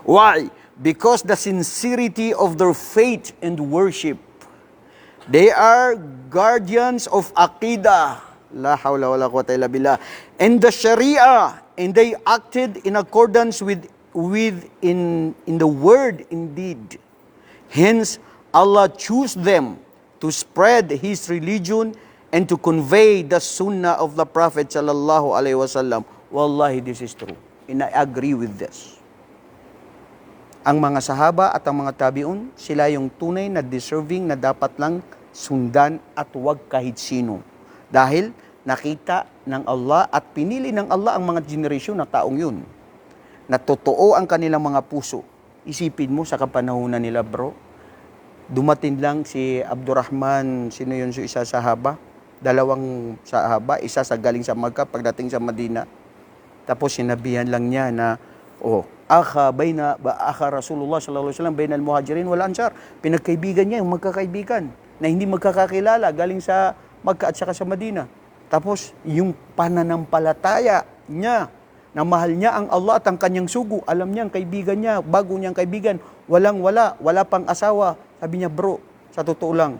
Why? Because the sincerity of their faith and worship. They are guardians of Aqidah. La hawla wala quwwata illa billah. And the Sharia. And they acted in accordance with in the word indeed. Hence, Allah chose them to spread His religion and to convey the sunnah of the Prophet sallallahu alaihi wasallam. Wallahi, this is true. And I agree with this. Ang mga sahaba at ang mga tabi'un, sila yung tunay na deserving na dapat lang sundan at huwag kahit sino. Dahil nakita ng Allah at pinili ng Allah ang mga generasyon na taong yun. Na totoo ang kanilang mga puso. Isipin mo sa kapanahunan nila, bro. Dumating lang si Abdurrahman, sino yun sa isa sahaba? Dalawang sahaba, isa sa galing sa Makkah, pagdating sa Madina. Tapos sinabihan lang niya na, akha Rasulullah sallallahu alaihi wasallam bainal muhajirin wal ansar. Pinagkaibigan niya yung magkakaibigan na hindi magkakakilala galing sa Makkah at saka sa Madina. Tapos yung pananampalataya niya, na mahal niya ang Allah at ang kanyang sugo. Alam niya ang kaibigan niya, bago niyang kaibigan, wala pang asawa. Sabi niya, bro, sa totoo lang,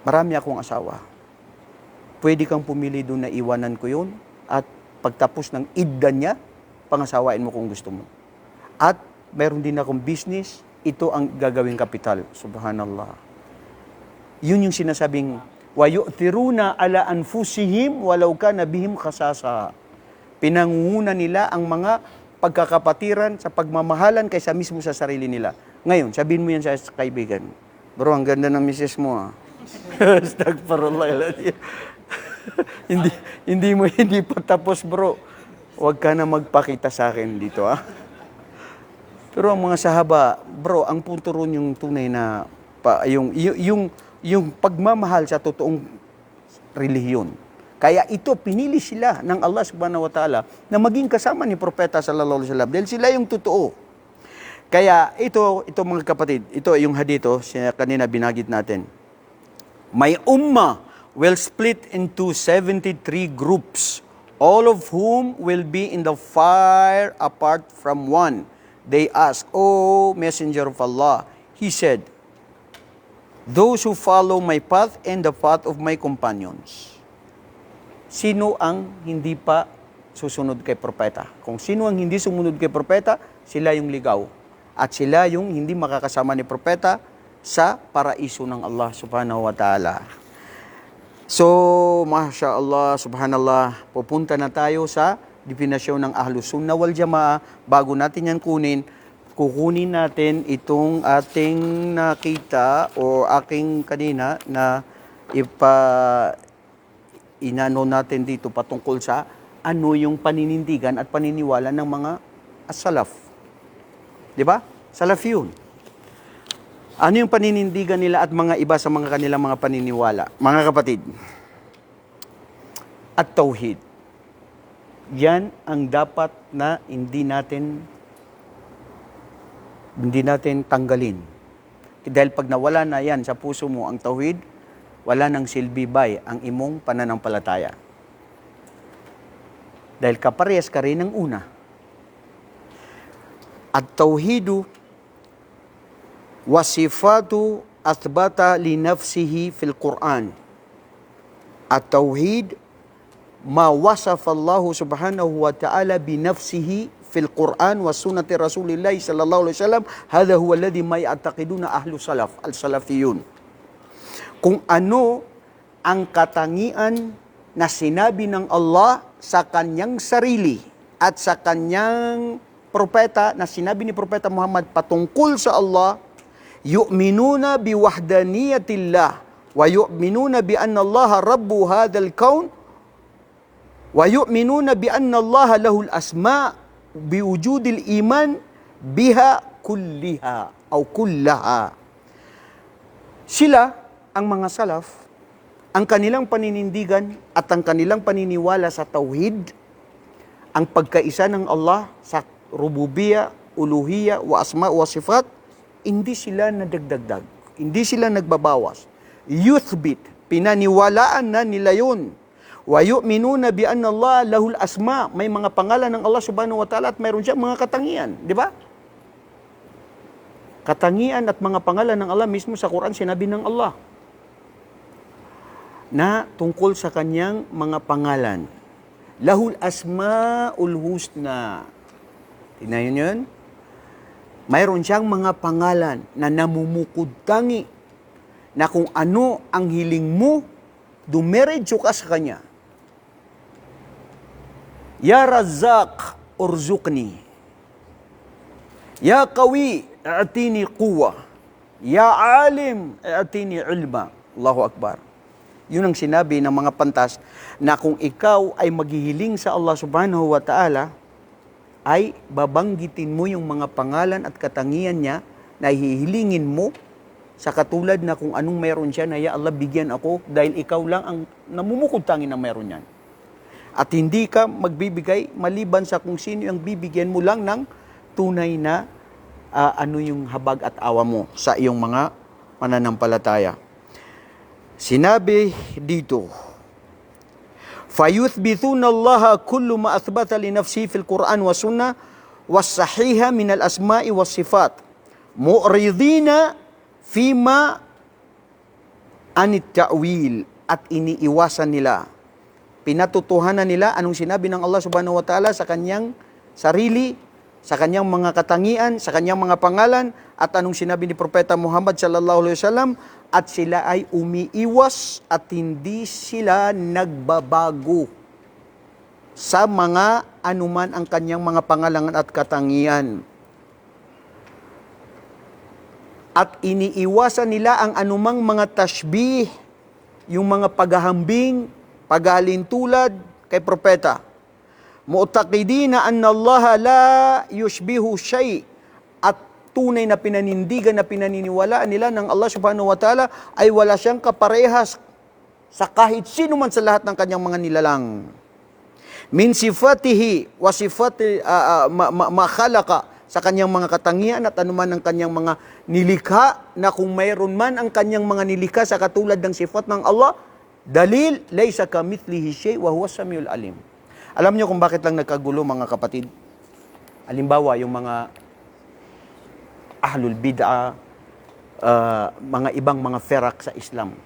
marami akong asawa. Pwede kang pumili doon na iwanan ko yun at pagtapos ng idda niya, pangasawain mo kung gusto mo. At mayroon din akong business, ito ang gagawing kapital. Subhanallah. Yun yung sinasabing, وَيُؤْثِرُونَ عَلَىٰ أَنفُسِهِمْ وَلَوْ كَانَ بِهِمْ خَصَاصَةٌ. Pinangunguna nila ang mga pagkakapatiran sa pagmamahalan kaysa mismo sa sarili nila. Ngayon, sabihin mo yan sa kaibigan, bro, ang ganda ng misis mo, ah. Astagfirullah. hindi pa tapos, bro. Huwag ka na magpakita sa akin dito, ah. Pero ang mga sahaba, bro, ang punto ron yung tunay na yung pagmamahal sa totoong relihiyon. Kaya ito, pinili sila ng Allah subhanahu wa ta'ala na maging kasama ni Propeta sallallahu alaihi wasallam dahil sila yung totoo. Kaya ito mga kapatid, ito yung hadito, kanina binagit natin. My ummah will split into 73 groups, all of whom will be in the fire apart from one. They asked, O Messenger of Allah, he said, those who follow my path and the path of my companions. Sino ang hindi pa susunod kay propeta? Kung sino ang hindi sumunod kay propeta, sila yung ligaw. At sila yung hindi makakasama ni propeta sa paraiso ng Allah subhanahu wa ta'ala. So, Masya Allah, subhanallah, pupunta na tayo sa definasyon ng Ahlus Sunnah wal Jamaa. Bago natin yan kukunin natin itong ating nakita o aking kanina na inano natin dito patungkol sa ano yung paninindigan at paniniwala ng mga as-salaf. Di ba? Salaf yun. Ano yung paninindigan nila at mga iba sa mga kanilang mga paniniwala? Mga kapatid, at tauhid. Yan ang dapat na hindi natin tanggalin. Dahil pag nawala na yan sa puso mo ang tauhid, wala nang silbibay ang imong pananampalataya. Dahil kaparehas ka rin ng una. At tauhidu wasifatu athbata li nafsihi fil Quran. At tauhid ma wasafa Allah subhanahu wa ta'ala bi nafsihi fil Quran wa sunnati Rasulillah sallallahu alaihi wasallam, hadha huwa alladhi ma ya'taqiduna ahlu salaf, al-salafiyun. Kung ano ang katangian na sinabi ng Allah sa kanyang sarili at sa kanyang propeta, na sinabi ni Propeta Muhammad patungkol sa Allah, yu'minuna biwahdaniyatillah wa yu'minuna bi anna Allah rabbu hadzal kaun wa yu'minuna bi anna Allah lahul asma' biwujudil iman biha kulliha o kullaha. Sila, ang mga salaf, ang kanilang paninindigan at ang kanilang paniniwala sa tauhid, ang pagkaisa ng Allah sa rububiyya, uluhiyya, wa asma wa sifat, hindi sila nadagdagdag, hindi sila nagbabawas. Yuthbit, pinaniwalaan na nila yun. Wa yu'minuna bi anna Allah lahul asma, may mga pangalan ng Allah subhanahu wa ta'ala at mayroon siyang mga katangian, di ba? Katangian at mga pangalan ng Allah mismo sa Quran sinabi ng Allah na tungkol sa kanyang mga pangalan. Lahul asmaul husna. Tingnan yun? Mayroon siyang mga pangalan na namumukod tangi na kung ano ang hiling mo, dumiretso ka sa kanya. Ya Razzaq, urzuqni. Ya Qawi, a'tini quwwa. Ya Alim, a'tini ilma. Allahu Akbar. Yun ang sinabi ng mga pantas na kung ikaw ay maghihiling sa Allah subhanahu wa ta'ala, ay babanggitin mo yung mga pangalan at katangian niya na hihilingin mo sa katulad na kung anong meron siya na, ya Allah, bigyan ako dahil ikaw lang ang namumukod tangi na meron yan. At hindi ka magbibigay maliban sa kung sino yung bibigyan mo lang ng tunay na ano yung habag at awa mo sa iyong mga mananampalataya. Sinabi dito, فَيُثْبِثُونَ اللَّهَ كُلُّ مَا أَثْبَتَ لِنَفْسِهِ فِي الْقُرْآنِ وَالسُّنَّةِ وَالصَّحِيحَ مِنَ الْأَسْمَاءِ وَالصِّفَاتِ مُعْرِضِينَ فِيمَا عَنِ التَّأْوِيلِ. At iniiwasan nila, pinatutuhanan nila anong sinabi ng Allah subhanahu wa ta'ala sa kanyang sarili, sa kanyang mga katangian, sa kanyang mga pangalan, at anong sinabi ni Propeta Muhammad sallallahu alaihi wasallam, at sila ay umiiwas at hindi sila nagbabago sa mga anuman ang kanyang mga pangalan at katangian. At iniiwasan nila ang anumang mga tashbih, yung mga paghahambing, paghalintulad kay propeta. Mu'taqidina anna Allah la yushbihu shay, at tunay na pinanindigan na pinaniniwalaan nila ng Allah subhanahu wa ta'ala ay wala siyang kaparehas sa kahit sino man sa lahat ng kanyang mga nilalang. Min sifatihi wa sifati ma khalaqa, sa kanyang mga katangian at anuman ang kanyang mga nilikha, na kung mayroon man ang kanyang mga nilikha sa katulad ng sifat ng Allah, dalil, laysa kamithlihi shay wa huwa samiul alim. Alam niyo kung bakit lang nagkagulo, mga kapatid? Halimbawa, yung mga ahlul bid'ah, mga ibang mga ferak sa Islam.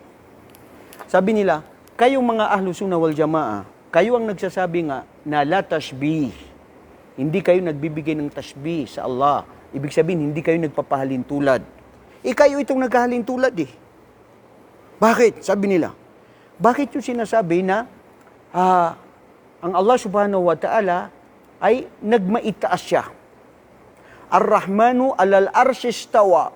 Sabi nila, kayong mga ahlus sunnah wal jamaa, kayo ang nagsasabi nga na la tashbih. Hindi kayo nagbibigay ng tashbih sa Allah. Ibig sabihin, hindi kayo nagpapahalintulad. Kayo itong naghahalintulad eh. Bakit? Sabi nila. Bakit yung sinasabi na ang Allah subhanahu wa ta'ala ay nagmaitaas siya? Ar-Rahmanu alal arshi istawa.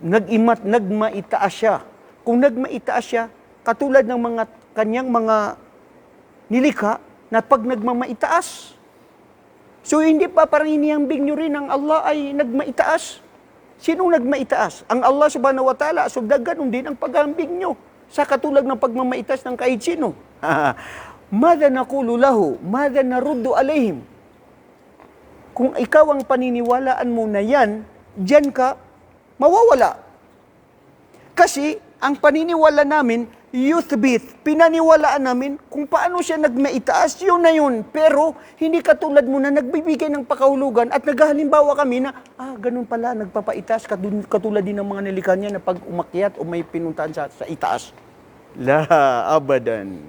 Nagmaitaas siya. Kung nagmaitaas siya, katulad ng mga kanyang mga nilikha na pag nagmamaitaas, so, hindi pa parang inihambing nyo rin ang Allah ay nagmaitaas. Sinong nagmaitaas? Ang Allah subhanahu wa ta'ala. So, ganun din ang paghambing nyo sa katulad ng pagmamaitaas ng kahit sino. Mada naqulu lahu, mada naruddu alayhim. Kung ikaw ang paniniwalaan mo na yan, dyan ka, mawawala. Kasi, ang paniniwala namin, yuthbit, pinaniwalaan namin kung paano siya nagmaitaas, yun na yun. Pero, hindi katulad mo na nagbibigay ng pakahulugan at naghalimbawa kami na, ganun pala, nagpapaitaas, katulad din ng mga nilikha niya na pag umakyat o may pinuntahan sa itaas. La, abadan.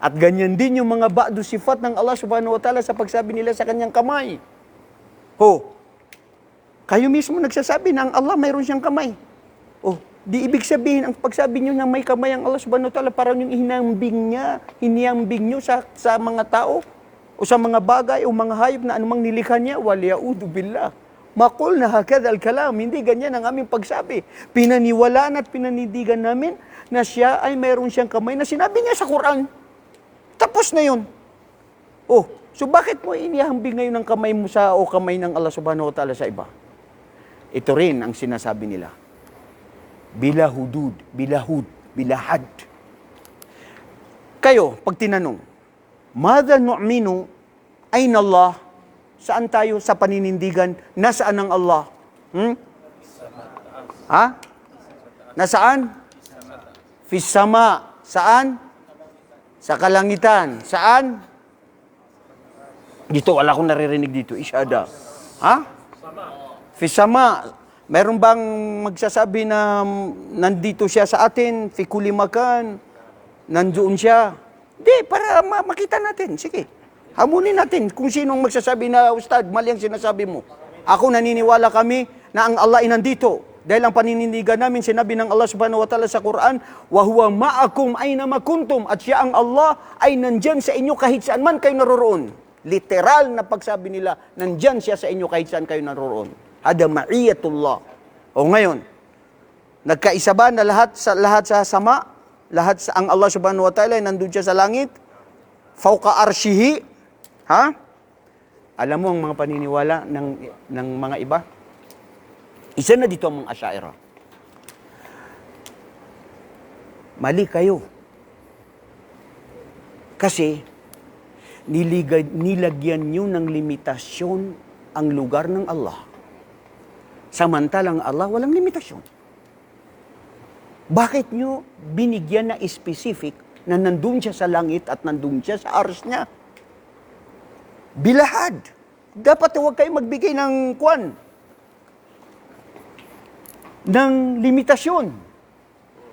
At ganyan din yung mga ba'du sifat ng Allah subhanahu wa ta'ala sa pagsabi nila sa kanyang kamay. Kayo mismo nagsasabi na ang Allah mayroon siyang kamay. Di ibig sabihin, ang pagsabi nyo na may kamay ang Allah subhanahu wa ta'ala, parang yung hinihambing nyo sa mga tao, o sa mga bagay, o mga hayop na anumang nilikha niya, waliyaudu billah. Maqul na hakad al-kalam, hindi ganyan ang aming pagsabi. Pinaniwalaan at pinanindigan namin na siya ay mayroon siyang kamay na sinabi niya sa Quran. Tapos na yun. So bakit mo inihambing ngayon ang kamay mo o kamay ng Allah subhanahu wa ta'ala sa iba? Ito rin ang sinasabi nila. Bila hudud, bila had. Kayo, pag tinanong, Mada nu'minu, ayna Allah? Saan tayo sa paninindigan? Nasaan ang Allah? Nasaan? Fis sama. Saan? Sa kalangitan. Saan? Dito, wala akong naririnig dito. Isyada. Fis sama. Meron bang magsasabi na nandito siya sa atin, fi kulli makan, nandoon siya? Hindi, para makita natin. Sige, hamunin natin kung sinong magsasabi na, Ustad, mali ang sinasabi mo. Ako, naniniwala kami na ang Allah ay nandito. Dahil ang paninindigan namin, sinabi ng Allah subhanahu wa ta'ala sa Quran, wa huwa ma'akum ayna ma kuntum, at siya ang Allah ay nandyan sa inyo kahit saan man kayo naroroon. Literal na pagsabi nila, nandyan siya sa inyo kahit saan kayo naroroon. Hada ma'iyatullah. O ngayon, nagkaisa ba na lahat sa sama? Ang Allah subhanahu wa ta'ala ay nandun siya sa langit? Fawqa arshihi? Alam mo ang mga paniniwala ng mga iba? Isa na dito ang mga Asy'ariyah. Mali kayo. Kasi, nilagyan nyo ng limitasyon ang lugar ng Allah. Samantalang Allah, walang limitasyon. Bakit nyo binigyan na specific na nandun siya sa langit at nandun siya sa ars niya? Bilahad. Dapat huwag kayo magbigay ng limitasyon.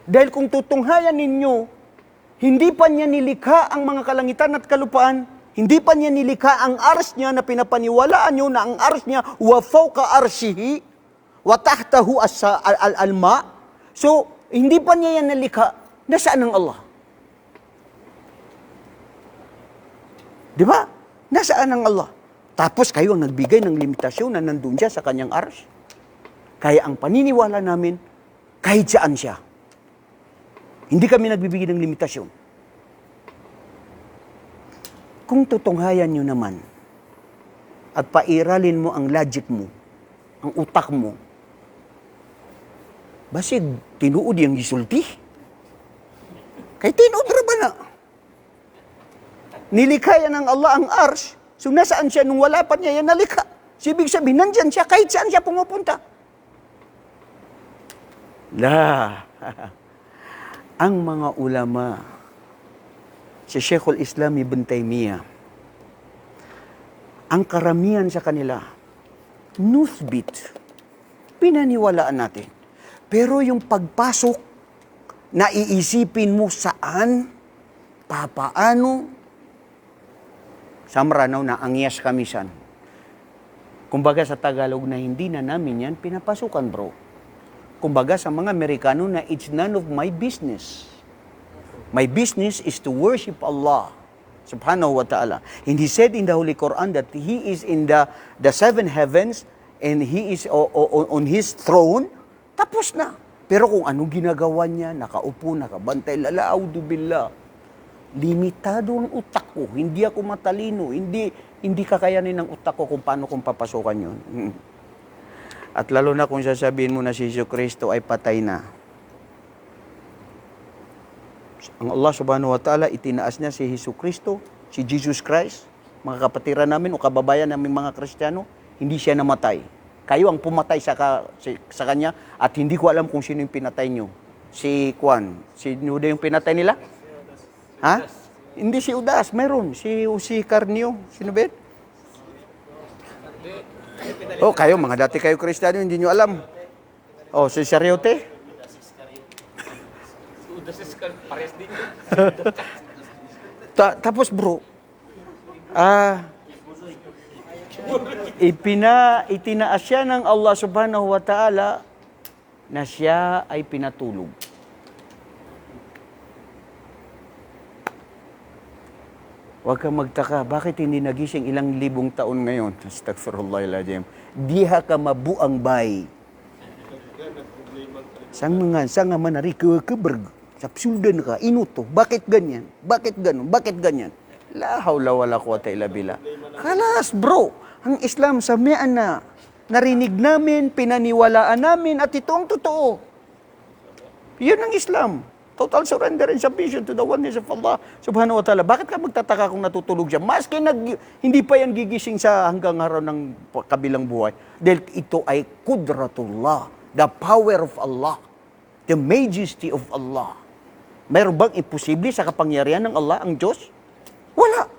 Dahil kung tutunghayan ninyo, hindi pa niya nilikha ang mga kalangitan at kalupaan, Hindi pa niya nilikha ang ars niya na pinapaniwalaan niyo na ang ars niya wa fawqa arshihi wa tahtahu al-alma. So, hindi pa niya yan nalikha. Nasaan ang Allah? Di ba? Nasaan ang Allah? Tapos kayo ang nagbigay ng limitasyon na nandun siya sa kanyang ars. Kaya ang paniniwala namin, kahit saan siya. Hindi kami nagbibigay ng limitasyon. Kung tutunghayan nyo naman at pairalin mo ang logic mo, ang utak mo, basig tinuod yung gisulti. Kay tinuod ra ba na? Nilikha ng Allah ang arsh, so nasaan siya nung wala pa niya yan nalikha? So, ibig sabihin, nandyan siya kahit saan siya pumupunta. Ang mga ulama, si Sheikhul Islam Ibn Taymiyyah, ang karamihan sa kanila, nuthbit, pinaniwalaan natin. Pero yung pagpasok, naiisipin mo saan, papaano, samranaw na angyas kamisan. Kumbaga sa Tagalog na hindi na namin yan pinapasukan, bro. Kumbaga sa mga Amerikano na it's none of my business. My business is to worship Allah subhanahu wa ta'ala. And He said in the Holy Quran that He is in the seven heavens and He is on His throne. Tapos na. Pero kung anong ginagawa niya, nakaupo, nakabantay, lalaudu billah. Limitado ang utak ko. Hindi ako matalino. Hindi kakayanin ng utak ko kung paano kong papasukan yun. At lalo na kung sasabihin mo na si Jesu Cristo ay patay na. Ang Allah subhanahu wa ta'ala, itinaas niya si Jesu Cristo, si Jesus Christ, mga kapatiran namin o kababayan namin mga Kristiyano, hindi siya namatay. Kayo ang pumatay sa kanya at hindi ko alam kung sino yung pinatay nyo. Si Juan, si Judas yung pinatay nila? Ha? Hindi si Judas, mayroon. Si Carnio, sino ba yun? Oh, kayo, mga dati kayo Kristiyano, hindi nyo alam. Oh, si Sariote? Tapos bro, itinaas siya ng Allah subhanahu wa ta'ala na siya ay pinatulog. Huwag kang magtaka, bakit hindi nagising ilang libong taon ngayon? Astaghfirullahaladzim. Diha ka mabuang bay. Sang nga manari keberg. Sapsuldan ka, inuto. Bakit ganyan? Bakit ganon? Bakit ganyan? La hawla wala quwata illa billah. Kalas bro, ang Islam samian na. Narinig namin, pinaniwalaan namin, at ito ang totoo. Yan ang Islam. Total surrender and submission to the oneness of Allah subhanahu wa ta'ala. Bakit ka magtataka kung natutulog siya? Maski hindi pa yan gigising sa hanggang araw ng kabilang buhay. Dahil ito ay kudratullah, the power of Allah, the majesty of Allah. Mayroon bang imposible sa kapangyarihan ng Allah ang Diyos? Wala.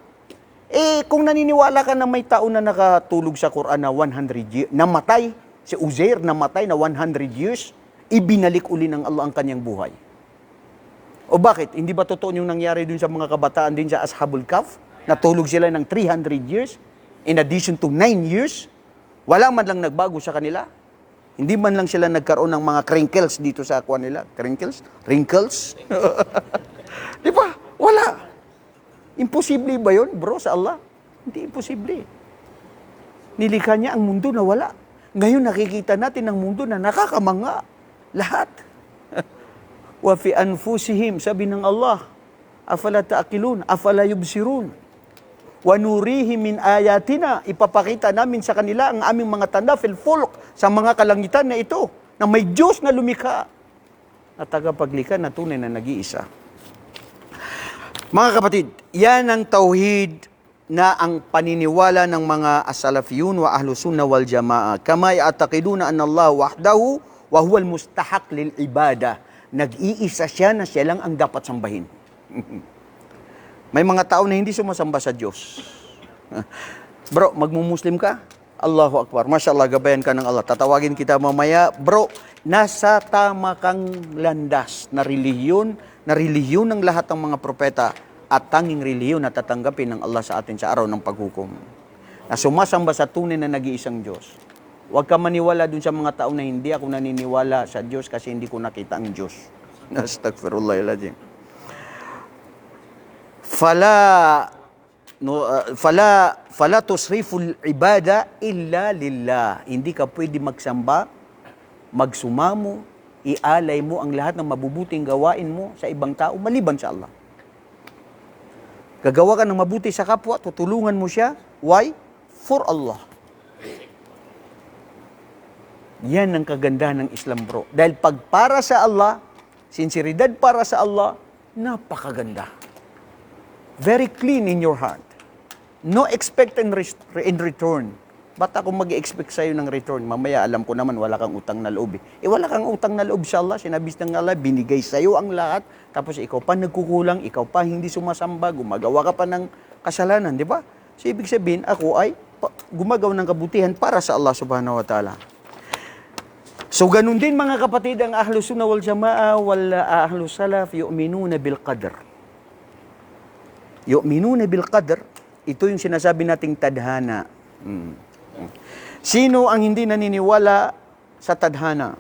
Kung naniniwala ka na may tao na nakatulog sa Quran na 100 years, namatay, si Uzair namatay na 100 years, ibinalik uli ng Allah ang kanyang buhay. O bakit? Hindi ba totoo yung nangyari dun sa mga kabataan din sa Ashabul Kahf? Natulog sila ng 300 years, in addition to 9 years, wala man lang nagbago sa kanila. Hindi man lang sila nagkaroon ng mga crinkles dito sa akuan nila. Crinkles? Wrinkles? Di ba? Wala. Imposible ba yun, bro, sa Allah? Hindi imposible. Nilikha niya ang mundo na wala. Ngayon nakikita natin ang mundo na nakakamanga. Lahat. Wa fi anfusihim, sabi ng Allah, afala ta'qilun, afala yubsirun. Wa nurihi min ayatina, ipapakita namin sa kanila ang aming mga tanda fil fulk, sa mga kalangitan na ito, na may Diyos na lumikha at tagapaglikha na tunay na nag-iisa. Mga kapatid, yan ang tauhid na ang paniniwala ng mga as-salafiyun wa ahlus sunnah wal jamaa. Kama ya'taqiduna anna Allah wahdahu wa huwal mustahaq lil ibada. Nag-iisa siya na siya lang ang dapat sambahin. May mga tao na hindi sumasamba sa Diyos. Bro, magmumuslim ka? Allahu Akbar. Mashallah, gabayan ka ng Allah. Tatawagin kita mamaya. Bro, nasa tama kang landas na relihiyon ng lahat ng mga propeta at tanging relihiyon na tatanggapin ng Allah sa atin sa araw ng paghukom. Na sumasamba sa tunay na nag-iisang Diyos. Huwag ka maniwala dun sa mga tao na hindi ako naniniwala sa Diyos kasi hindi ko nakita ang Diyos. Astaghfirullahaladzim. Fala tusriful ibada illa lillah. Hindi ka pwede magsamba, magsumamo, ialay mo ang lahat ng mabubuting gawain mo sa ibang tao maliban sa Allah. Gagawa ka ng mabuti sa kapwa, tutulungan mo siya. Why? For Allah. Yan ang kagandahan ng Islam, bro. Dahil pag para sa Allah, sinseridad para sa Allah, napakaganda. Very clean in your heart. No expect in return. Ba't ako mag-expect sa'yo ng return? Mamaya alam ko naman wala kang utang na loob. Wala kang utang na loob sa Allah. Sinabi ng Allah, binigay sa'yo ang lahat. Tapos ikaw pa nagkukulang, ikaw pa hindi sumasamba, gumagawa ka pa ng kasalanan, di ba? So ibig sabihin, ako ay gumagawa ng kabutihan para sa Allah subhanahu wa ta'ala. So ganun din mga kapatid, ang Ahlus Sunnah wal Jamaa wal Ahlus Salaf yu'minuna bil qadr. Yu'minuna bil qadr, ito yung sinasabi nating tadhana. Sino ang hindi naniniwala sa tadhana?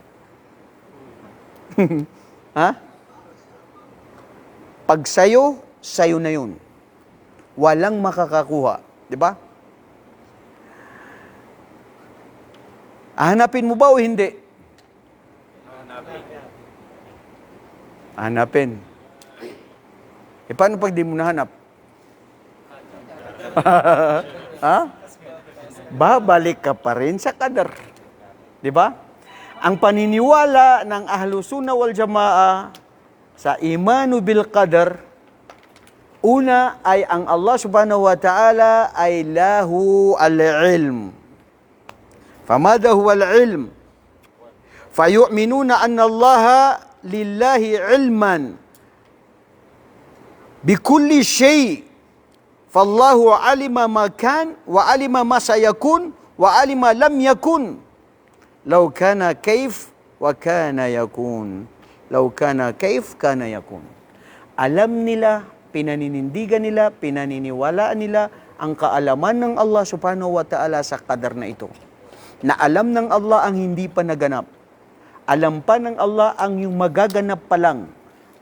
Ha? Pag sayo, sayo na yun. Walang makakakuha. Di ba? Hanapin mo ba o hindi? Hanapin. Paano pag di mo nahanap? Ha? Babalik ka pa rin sa qadar. Di ba? Ang paniniwala ng Ahlus Sunnah wal Jamaa sa imanu bil qadar, una ay ang Allah subhanahu wa ta'ala ay lahu al-ilm. Famada huwa al-ilm? Fayu'minuna anna Allah lillahi ilman bikulli shay'. Fallahu alima ma kan wa alima ma sayakun wa alima lam yakun. Law kana kaif wa kana yakun. Law kana kaif kana yakun. Alam nila, pinaninindigan nila, pinaniniwalaan nila ang kaalaman ng Allah subhanahu wa ta'ala sa qadar na ito. Na alam ng Allah ang hindi pa naganap. Alam pa ng Allah ang yung magaganap pa lang.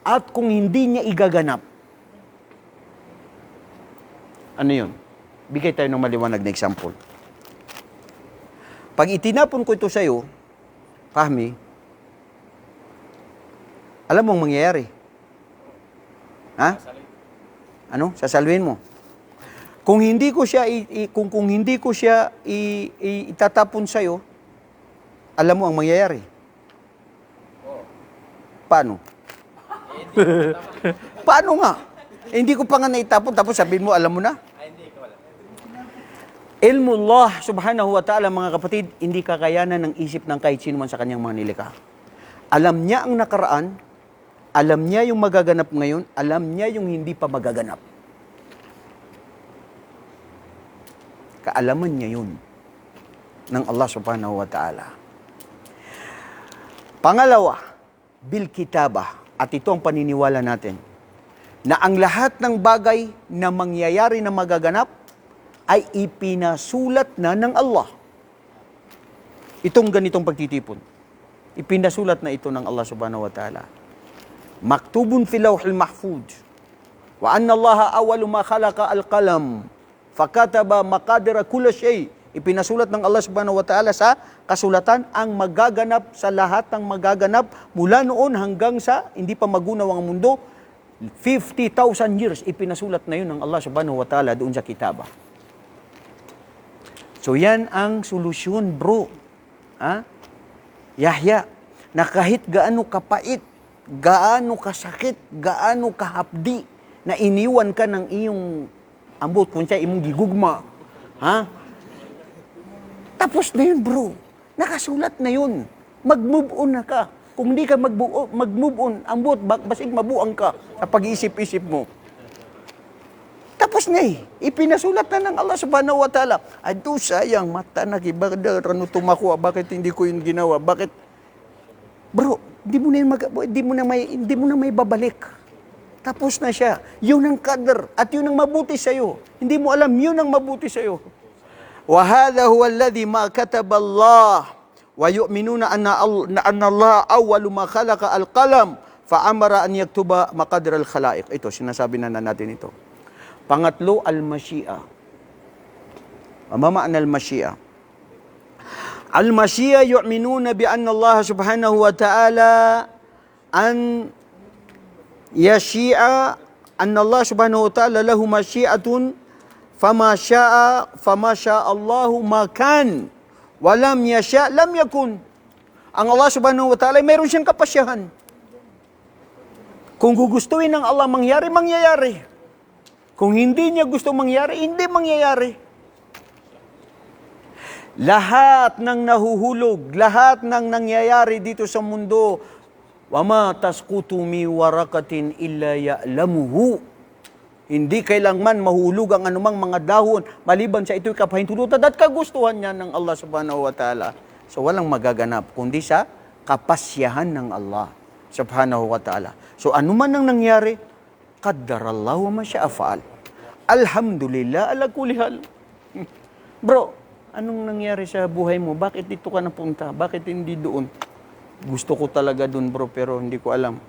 At kung hindi niya igaganap. Ano yun? Bigay tayo ng maliwanag na example. Pag itinapon ko ito sa'yo, Fahmi, alam mo ang mangyayari. Ha? Ano? Sasalwin mo. Kung hindi ko siya kung hindi ko siya itatapon sa'yo, alam mo ang mangyayari. Paano? Paano nga? Hindi ko pa nga naitapon, tapos sabihin mo, alam mo na? Ilmullah subhanahu wa ta'ala, mga kapatid, hindi kakayanan ng isip ng kahit sino man sa kanyang mga nilikha. Alam niya ang nakaraan, alam niya yung magaganap ngayon, alam niya yung hindi pa magaganap. Kaalaman niya yun ng Allah subhanahu wa ta'ala. Pangalawa, bil kitabah, at ito ang paniniwala natin, na ang lahat ng bagay na mangyayari na magaganap ay ipinasulat na ng Allah. Itong ganitong pagtitipon. Ipinasulat na ito ng Allah subhanahu wa ta'ala. Maktubun fi lawhil mahfuz. Wa anna Allah awalu ma khalaqa al-qalam. Fakataba maqadira kulla shay. Ipinasulat ng Allah subhanahu wa ta'ala sa kasulatan ang magaganap sa lahat ng magaganap mula noon hanggang sa hindi pa magunaw ang mundo. 50,000 years, ipinasulat na yun ng Allah subhanahu wa ta'ala doon sa kitaba. So yan ang solusyon, bro. Ha? Yahya, na kahit gaano kapait, gaano kasakit, gaano kahapdi, na iniwan ka ng iyong ambot, kung siya imong gigugma. Ha? Tapos na yun, bro. Nakasulat na yun. Mag-move on na ka. Kung hindi ka mag-move on, ambot, basig mabuang ka sa pag-iisip-isip mo. Tapos na ipinasulat na ng Allah subhanahu wa ta'ala. Ado sayang, mata na kibagda, rano tumakuha, bakit hindi ko yun ginawa? Bakit? Bro, hindi mo na may babalik. Tapos na siya. Yun ang qadr at yun ang mabuti sa'yo. Hindi mo alam, yun ang mabuti sa'yo. وَهَذَا هُوَ الَّذِي مَا كَتَبَ اللَّهُ وَيُؤْمِنُونَ أَنَّ اللَّهَ أَوَّلُ مَا خَلَقَ الْقَلَمَ فَأَمَرَ أَنْ يَكْتُبَ مَقَدْرَ الْخَلَائِقِ. Ito, sinasabi na natin ito. Pangatlo, al-mashi'a. Ma ma'na al-mashi'a? Al-mashi'a yu'minuna bi anna Allah subhanahu wa ta'ala an yashi'a anna Allah subhanahu wa ta'ala lahu mashi'atun fama sya'a Allahu ma kan wa lam yasha' lam yakun. Ang Allah subhanahu wa ta'ala mayroon siyang kapasyahan. Kung gugustuhin ng Allah mangyari, mangyayari. Kung hindi niya gusto mangyari, hindi mangyayari. Lahat ng nahuhulog, lahat ng nangyayari dito sa mundo, wama tasqutu mi waraqatin illa ya'lamuhu. Hindi kailanman mahulog ang anumang mga dahon maliban sa ito'y kapahintulutan at kagustuhan niya ng Allah subhanahu wa ta'ala. So walang magaganap kundi sa kapasyahan ng Allah subhanahu wa ta'ala. So anuman ang nangyari, qaddarallahu wa ma syaa fa'al. Alhamdulillah ala kulli hal. Bro, anong nangyari sa buhay mo? Bakit dito ka napunta? Bakit hindi doon? Gusto ko talaga doon, bro, pero hindi ko alam.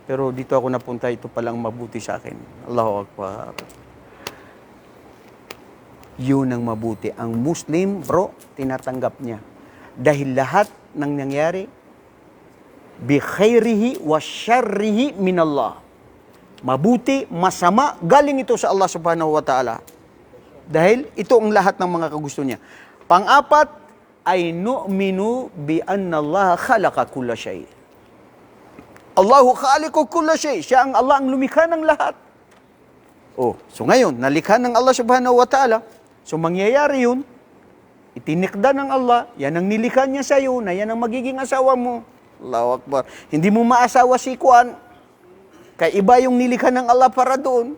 Pero dito ako napunta, ito palang mabuti sa akin. Allahu Akbar. Yun ang mabuti. Ang Muslim, bro, tinatanggap niya. Dahil lahat ng nangyari, bi khairihi wa syarrihi minallah. Mabuti, masama, galing ito sa Allah subhanahu wa ta'ala. Dahil ito ang lahat ng mga kagusto niya. Pang-apat, ay nu'minu bi anna Allah khalaqa kulla shay. Allahu khaliqu kulla shay. Siya ang Allah ang lumikha ng lahat. Oh, so ngayon, nalikha ng Allah subhanahu wa ta'ala. So mangyayari yun. Itinikda ng Allah. Yan ang nilikha niya sa iyo na yan ang magiging asawa mo. Allahu Akbar. Hindi mo maasawa si Kuan. Kaya iba yung nilikha ng Allah para doon.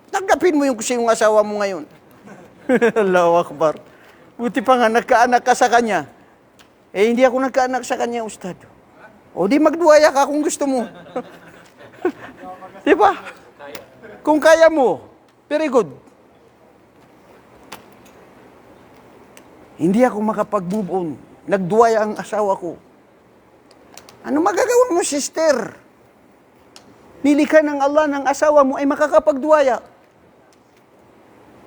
Tanggapin mo yung yung asawa mo ngayon. Allahu Akbar. Buti pa nga, nagkaanak ka sa kanya. Eh, hindi ako nagkaanak sa kanya, Ustad. O di magduwaya ka kung gusto mo. Di ba? Kung kaya mo. Very good. Hindi ako makapag-move on. Nagduwaya ang asawa ko. Ano magagawa mo, sister? Nilikha ng Allah ng asawa mo ay makakapagduwaya.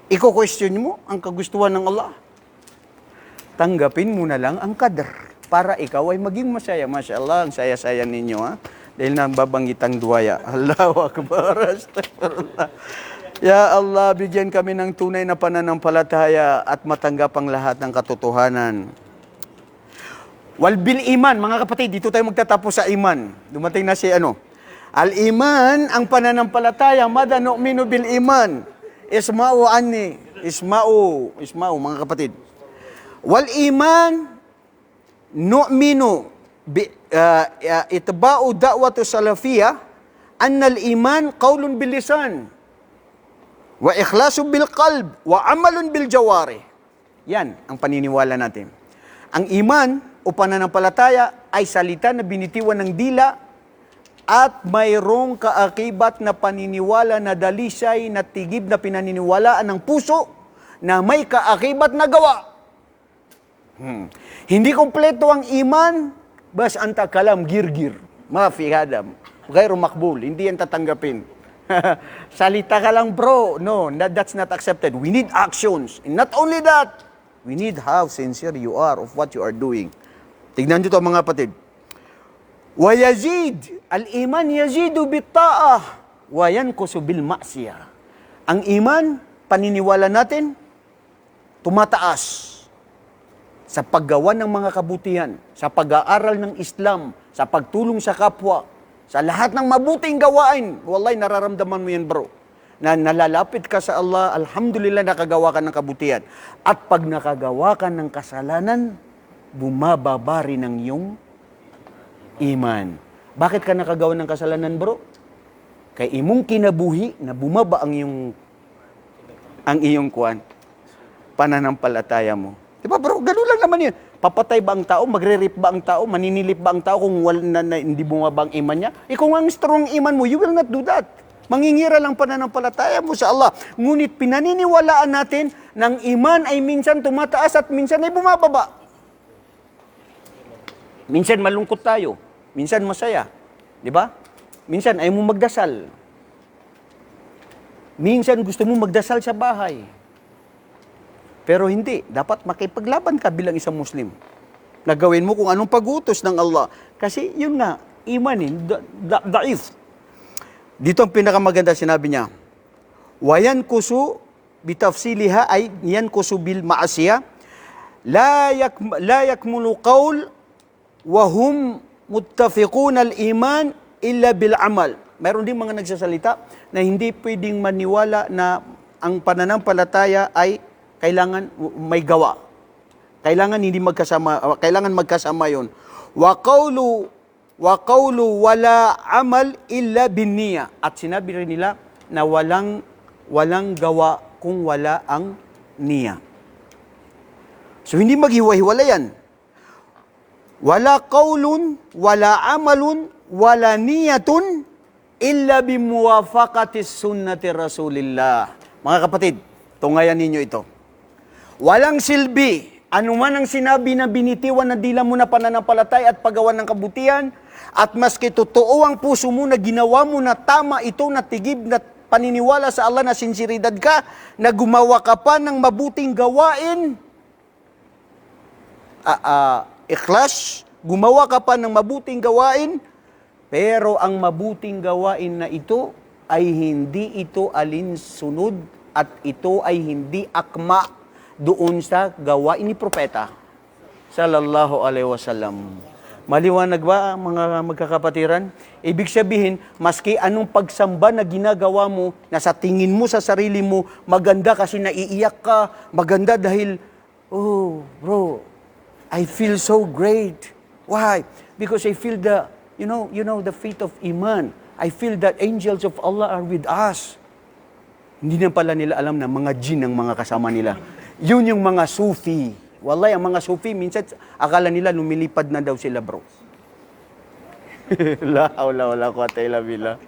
Iko-question mo ang kagustuhan ng Allah. Tanggapin mo na lang ang qadr para ikaw ay maging masaya. Masya Allah, ang saya-saya ninyo, ha? Dahil nababanggit ang duwaya. Allahu Akbar, astaghfirullah. Ya Allah, bigyan kami ng tunay na pananampalataya at matanggap ang lahat ng katotohanan. Wal bil iman, mga kapatid, dito tayo magtatapos sa iman. Dumating na si Al-iman, ang pananampalataya, mada nu'minu bil iman. Isma'u anni, isma'u, mga kapatid. Wal iman, nu'minu, itba'u da'watu salafiyah, annal iman qawlun bil lisan, wa ikhlasun bil qalb, wa amalun bil jawari. Yan ang paniniwala natin. Ang iman o pananampalataya ay salita na binitiwan ng dila at mayroong kaakibat na paniniwala na dalisay na tigib na pinaniniwalaan ng puso na may kaakibat na gawa. Hindi kompleto ang iman, bas anta kalam girgir, mafi hadam, gayro makbul, hindi yan tatanggapin. Salita ka lang, bro. No, that's not accepted. We need actions. And not only that, we need how sincere you are of what you are doing. Tignan nyo ito, mga kapatid. Wa yazid, al-iman yazidu bit-ta'ah wa yanqusu bil ma'siyah. Ang iman, paniniwala natin, tumataas sa paggawa ng mga kabutihan, sa pag-aaral ng Islam, sa pagtulong sa kapwa, sa lahat ng mabuting gawain. Wallahi, nararamdaman mo yan, bro. Na nalalapit ka sa Allah, alhamdulillah, nakagawa ka ng kabutihan. At pag nakagawa ka ng kasalanan, bumababa rin ang iyong iman. Bakit ka nakagawa ng kasalanan, bro? Kay imong kinabuhi na bumaba ang iyong pananampalataya mo. Diba, bro? Ganun lang naman yun. Papatay ba ang tao? Magre-rip ba ang tao? Maninilip ba ang tao kung hindi bumaba ang iman niya? Kung ang strong iman mo, you will not do that. Mangingira lang pananampalataya mo sa Allah. Ngunit pinaniniwalaan natin ng iman ay minsan tumataas at minsan ay bumababa. Minsan malungkot tayo, minsan masaya. Di ba? Minsan ayaw mo magdasal. Minsan gusto mo magdasal sa bahay. Pero hindi, dapat makipaglaban ka bilang isang Muslim. Nagawin mo kung anong pag-utos ng Allah. Kasi yun nga, imanin, daif. Dito ang pinakamaganda sinabi niya, wayan kusu bitafsiliha ay yan kusu bil ma'asiyah la yakmulu qawl wa hum muttafiqun al iman illa bil amal. Mayroon din mga nagsasalita na hindi pwedeng maniwala na ang pananampalataya ay kailangan may gawa. Kailangan hindi magkasama, kailangan magkasama 'yon. Wa qawlu wala amal illa binniya. At sinabi rin nila na walang gawa kung wala ang niya. So hindi maghiwa-hiwala yan. Wala qawlun, wala amalun, wala niyatun illa bimuwafaqatis sunnati Rasulillah. Mga kapatid, tungayan ninyo ito. Walang silbi, anuman ang sinabi na binitiwan na dila mo na pananampalataya at paggawa ng kabutihan, at maski totoo ang puso mo na ginawa mo na tama ito, na tigib na paniniwala sa Allah na sinseridad ka, na gumawa ka pa ng mabuting gawain, ikhlas, gumawa ka pa ng mabuting gawain, pero ang mabuting gawain na ito ay hindi ito alinsunod at ito ay hindi akma doon sa gawain ni propeta sallallahu alaihi wasallam. Maliwanag ba mga magkakapatiran? Ibig sabihin, maski anong pagsamba na ginagawa mo, na sa tingin mo sa sarili mo, maganda kasi naiiyak ka, maganda dahil, oh bro, I feel so great. Why? Because I feel the, you know the faith of Iman. I feel that angels of Allah are with us. Hindi na pala nila alam na mga jinn ang mga kasama nila. Yun yung mga Sufi. Wallahi, ang mga Sufi, minsan akala nila lumilipad na daw sila, bro. La hawla wala quwwata illa billah.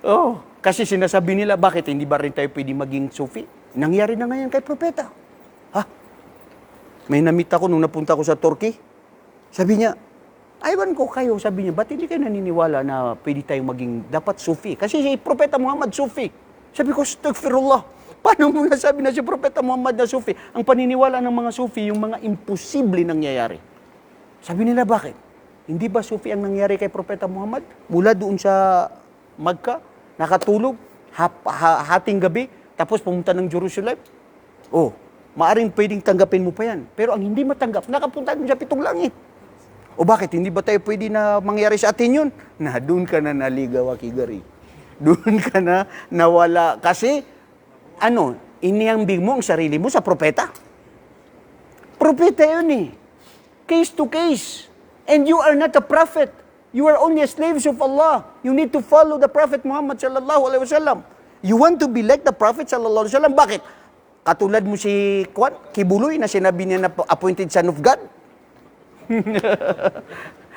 Oh, kasi sinasabi nila, bakit hindi ba rin tayo pwede maging Sufi? Nangyari na ngayon kay propeta. Ha? May namit ako nung napunta ko sa Turkey. Sabi niya, aywan ko kayo, sabi niya, ba't hindi kayo naniniwala na pwede tayong maging dapat Sufi? Kasi si Propeta Muhammad Sufi. Sabi ko, astaghfirullah. Paano mo nasabi na si Propeta Muhammad na Sufi? Ang paniniwala ng mga Sufi, yung mga imposible nangyayari. Sabi nila, bakit? Hindi ba Sufi ang nangyari kay Propeta Muhammad? Mula doon sa Magka, nakatulog, hating gabi, tapos pumunta ng Jerusalem? Oh, maaring pwedeng tanggapin mo pa yan. Pero ang hindi matanggap, nakapunta doon sa 7 langit. O bakit? Hindi ba tayo pwede na mangyari sa atin yun? Na doon ka na naligaw, Akigari. Doon ka na nawala. Kasi, iniambing mo ang sarili mo sa propeta. Propeta yun eh. Case to case. And you are not a prophet. You are only a slaves of Allah. You need to follow the Prophet Muhammad sallallahu alaihi wasallam. You want to be like the Prophet sallallahu alaihi wasallam. Bakit? Katulad mo si Kibuloy na sinabi niya na appointed son of God.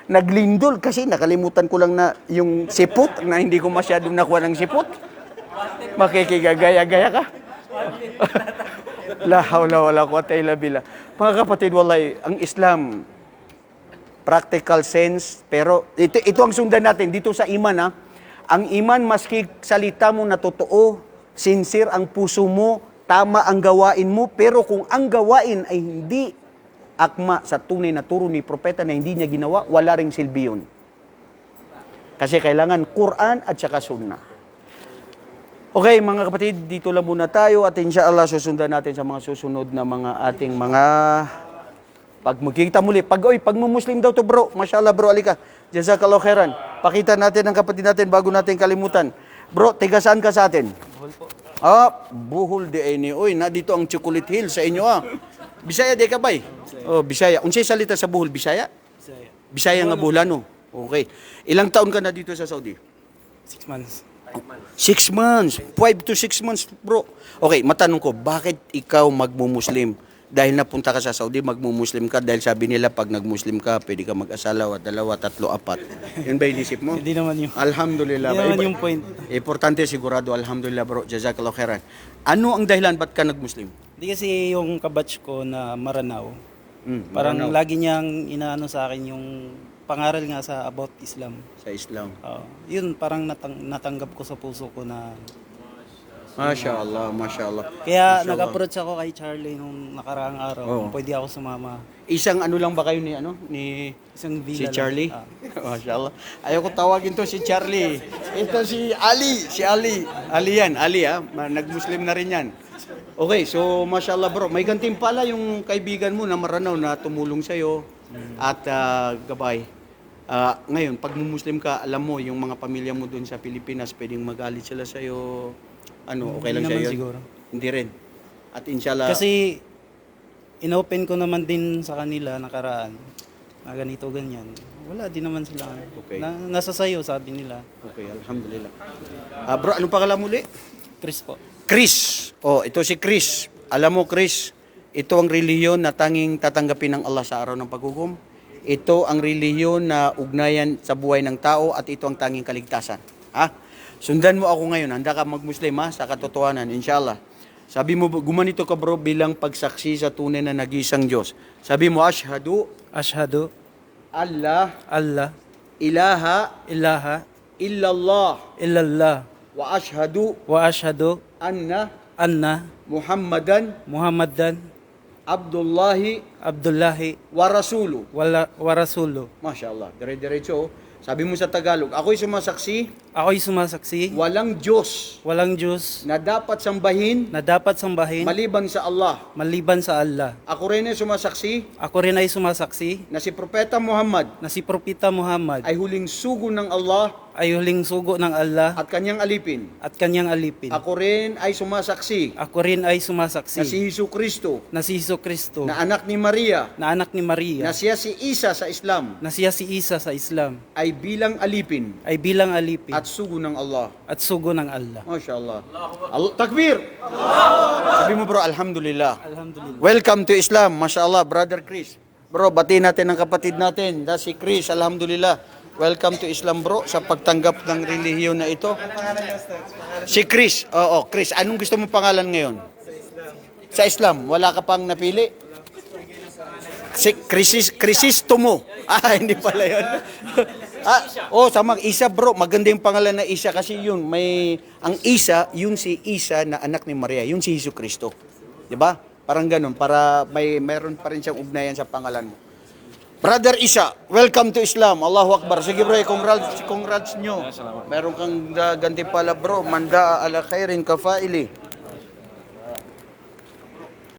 Naglindol kasi nakalimutan ko lang na yung sipot na hindi ko masyadong nakuha ng sipot. Makikigagaya-gaya ka. La hawla wala quwwata illa billah. Mga kapatid, wallahi, ang Islam, practical sense, pero ito ang sundan natin dito sa iman, ha. Ang iman, maski salita mo na totoo, sincere ang puso mo, tama ang gawain mo, pero kung ang gawain ay hindi akma sa tunay na turo ni propeta na hindi niya ginawa, wala ring silbi yun. Kasi kailangan Quran at saka Sunnah. Okay, mga kapatid, dito lang muna tayo at inshallah susundan natin sa mga susunod na mga ating mga pag magkikita muli. Pag muslim daw to, bro. Mashallah, bro, alika. Jazakallah khairan. Pakita natin ang kapatid natin bago natin kalimutan. Bro, tiga saan ka sa atin? Buhol po. Buhol de ini. Oy, na dito ang Chocolate Hill sa inyo, Bisaya de ka bay? Oh, Bisaya. Unsay salita sa Buhol, Bisaya? Bisaya. Bisaya nga Buholano. Okay. Ilang taon ka na dito sa Saudi? 6 months. 6 months. 5 to 6 months, bro. Okay, matanong ko, bakit ikaw magmumuslim? dahil napunta ka sa Saudi, magmumuslim ka dahil sabi nila pag nagmuslim ka, pwede ka mag-asawa, 2, 3, 4. Yun ba inisip mo? Hindi naman yung, Alhamdulillah. hindi naman yung point. Importante sigurado, alhamdulillah bro, jazakallahu khairan. Ano ang dahilan ba't ka nagmuslim? Hindi kasi yung kabatch ko na Maranao, parang Maranao. lagi niyang inaano sa akin yung pangaral nga sa about Islam. Sa Islam. Yun, parang natanggap ko sa puso ko na... Masya Allah, Masya Allah. Kaya Masya Allah. nag-approach ako kay Charlie nung nakaraang araw Oo. kung pwede ako sumama. Isang ano lang ba kayo ni Isang si villa Charlie? lang. Masya Allah. Ayaw ko tawagin to si Charlie. Ito si Ali. Si Ali. Ali yan. Ali ha. Nag-Muslim na rin yan. Okay, so Masya Allah bro. May gantimpala yung kaibigan mo na Maranao na tumulong sa'yo. At gabay. Ngayon, pag Muslim ka, alam mo, yung mga pamilya mo doon sa Pilipinas, pwedeng magalit sila sa'yo. Ano, okay lang Hindi sa'yo naman yun? siguro. Hindi rin. At inshallah, Kasi inopen ko naman din sa kanila nakaraan na ganito ganyan. Wala din naman sila. Okay. Nasa sayo sabi nila. okay, alhamdulillah. Bro, anong pangalan muli? Chris po. Chris. Oh, ito si Chris. Alam mo, Chris, ito ang relihiyon na tanging tatanggapin ng Allah sa araw ng paghukom. Ito ang relihiyon na ugnayan sa buhay ng tao at ito ang tanging kaligtasan. Ha? Sundan mo ako ngayon. Handa ka mag-Muslim ha, sa katotohanan, inshallah. Sabi mo, gumanito ka bro bilang pagsaksi sa tunay na nag-iisang Diyos. Sabi mo, Ashhadu Ashhadu Allah Allah ilaha ilaha illallah illallah wa ashhadu wa ashhadu anna anna Muhammadan Muhammadan Abdullahi Abdullahi wa Rasulu. wa rasulu. Masya Allah. Dire-diretso. Sabi mo sa Tagalog, ako'y sumasaksi, Ako'y sumasaksi, walang Diyos walang Diyos na dapat sambahin na dapat sambahin maliban sa Allah. maliban sa Allah. Ako rin ay sumasaksi Ako rin ay sumasaksi na si Propeta Muhammad na si Propeta Muhammad ay huling sugo ng Allah ay huling sugo ng Allah at kanyang alipin. at kanyang alipin. Ako rin ay sumasaksi Ako rin ay na si sumasaksi Hesus Kristo na si Hesus Kristo na anak ni Maria na anak ni na Maria siya si Isa sa Islam na siya si Isa sa Islam ay bilang alipin ay bilang alipin at sugo ng Allah. at sugo ng Allah. Masya Allah. Takbir! Sabi mo bro, alhamdulillah. Alhamdulillah. Welcome to Islam. Masya Allah, Brother Chris. Bro, bati natin ang kapatid natin. Da si Chris, alhamdulillah. Welcome to Islam bro, sa pagtanggap ng relihiyon na ito. Si Chris. Oo, Chris. Anong gusto mo pangalan ngayon? Sa Islam. Wala ka pang napili? Si Crisostomo. Hindi pala yun. Sama Isa bro. Maganda yung pangalan na Isa kasi yun. Ang Isa, yun si Isa na anak ni Maria. Yun si Hesus Kristo. Diba? Parang ganun. Para mayroon pa rin siyang ugnayan sa pangalan mo. Brother Isa, welcome to Islam. Allahu Akbar. Sige bro, congrats nyo. Meron kang ganti pala bro. Manda ala khairin kafaili.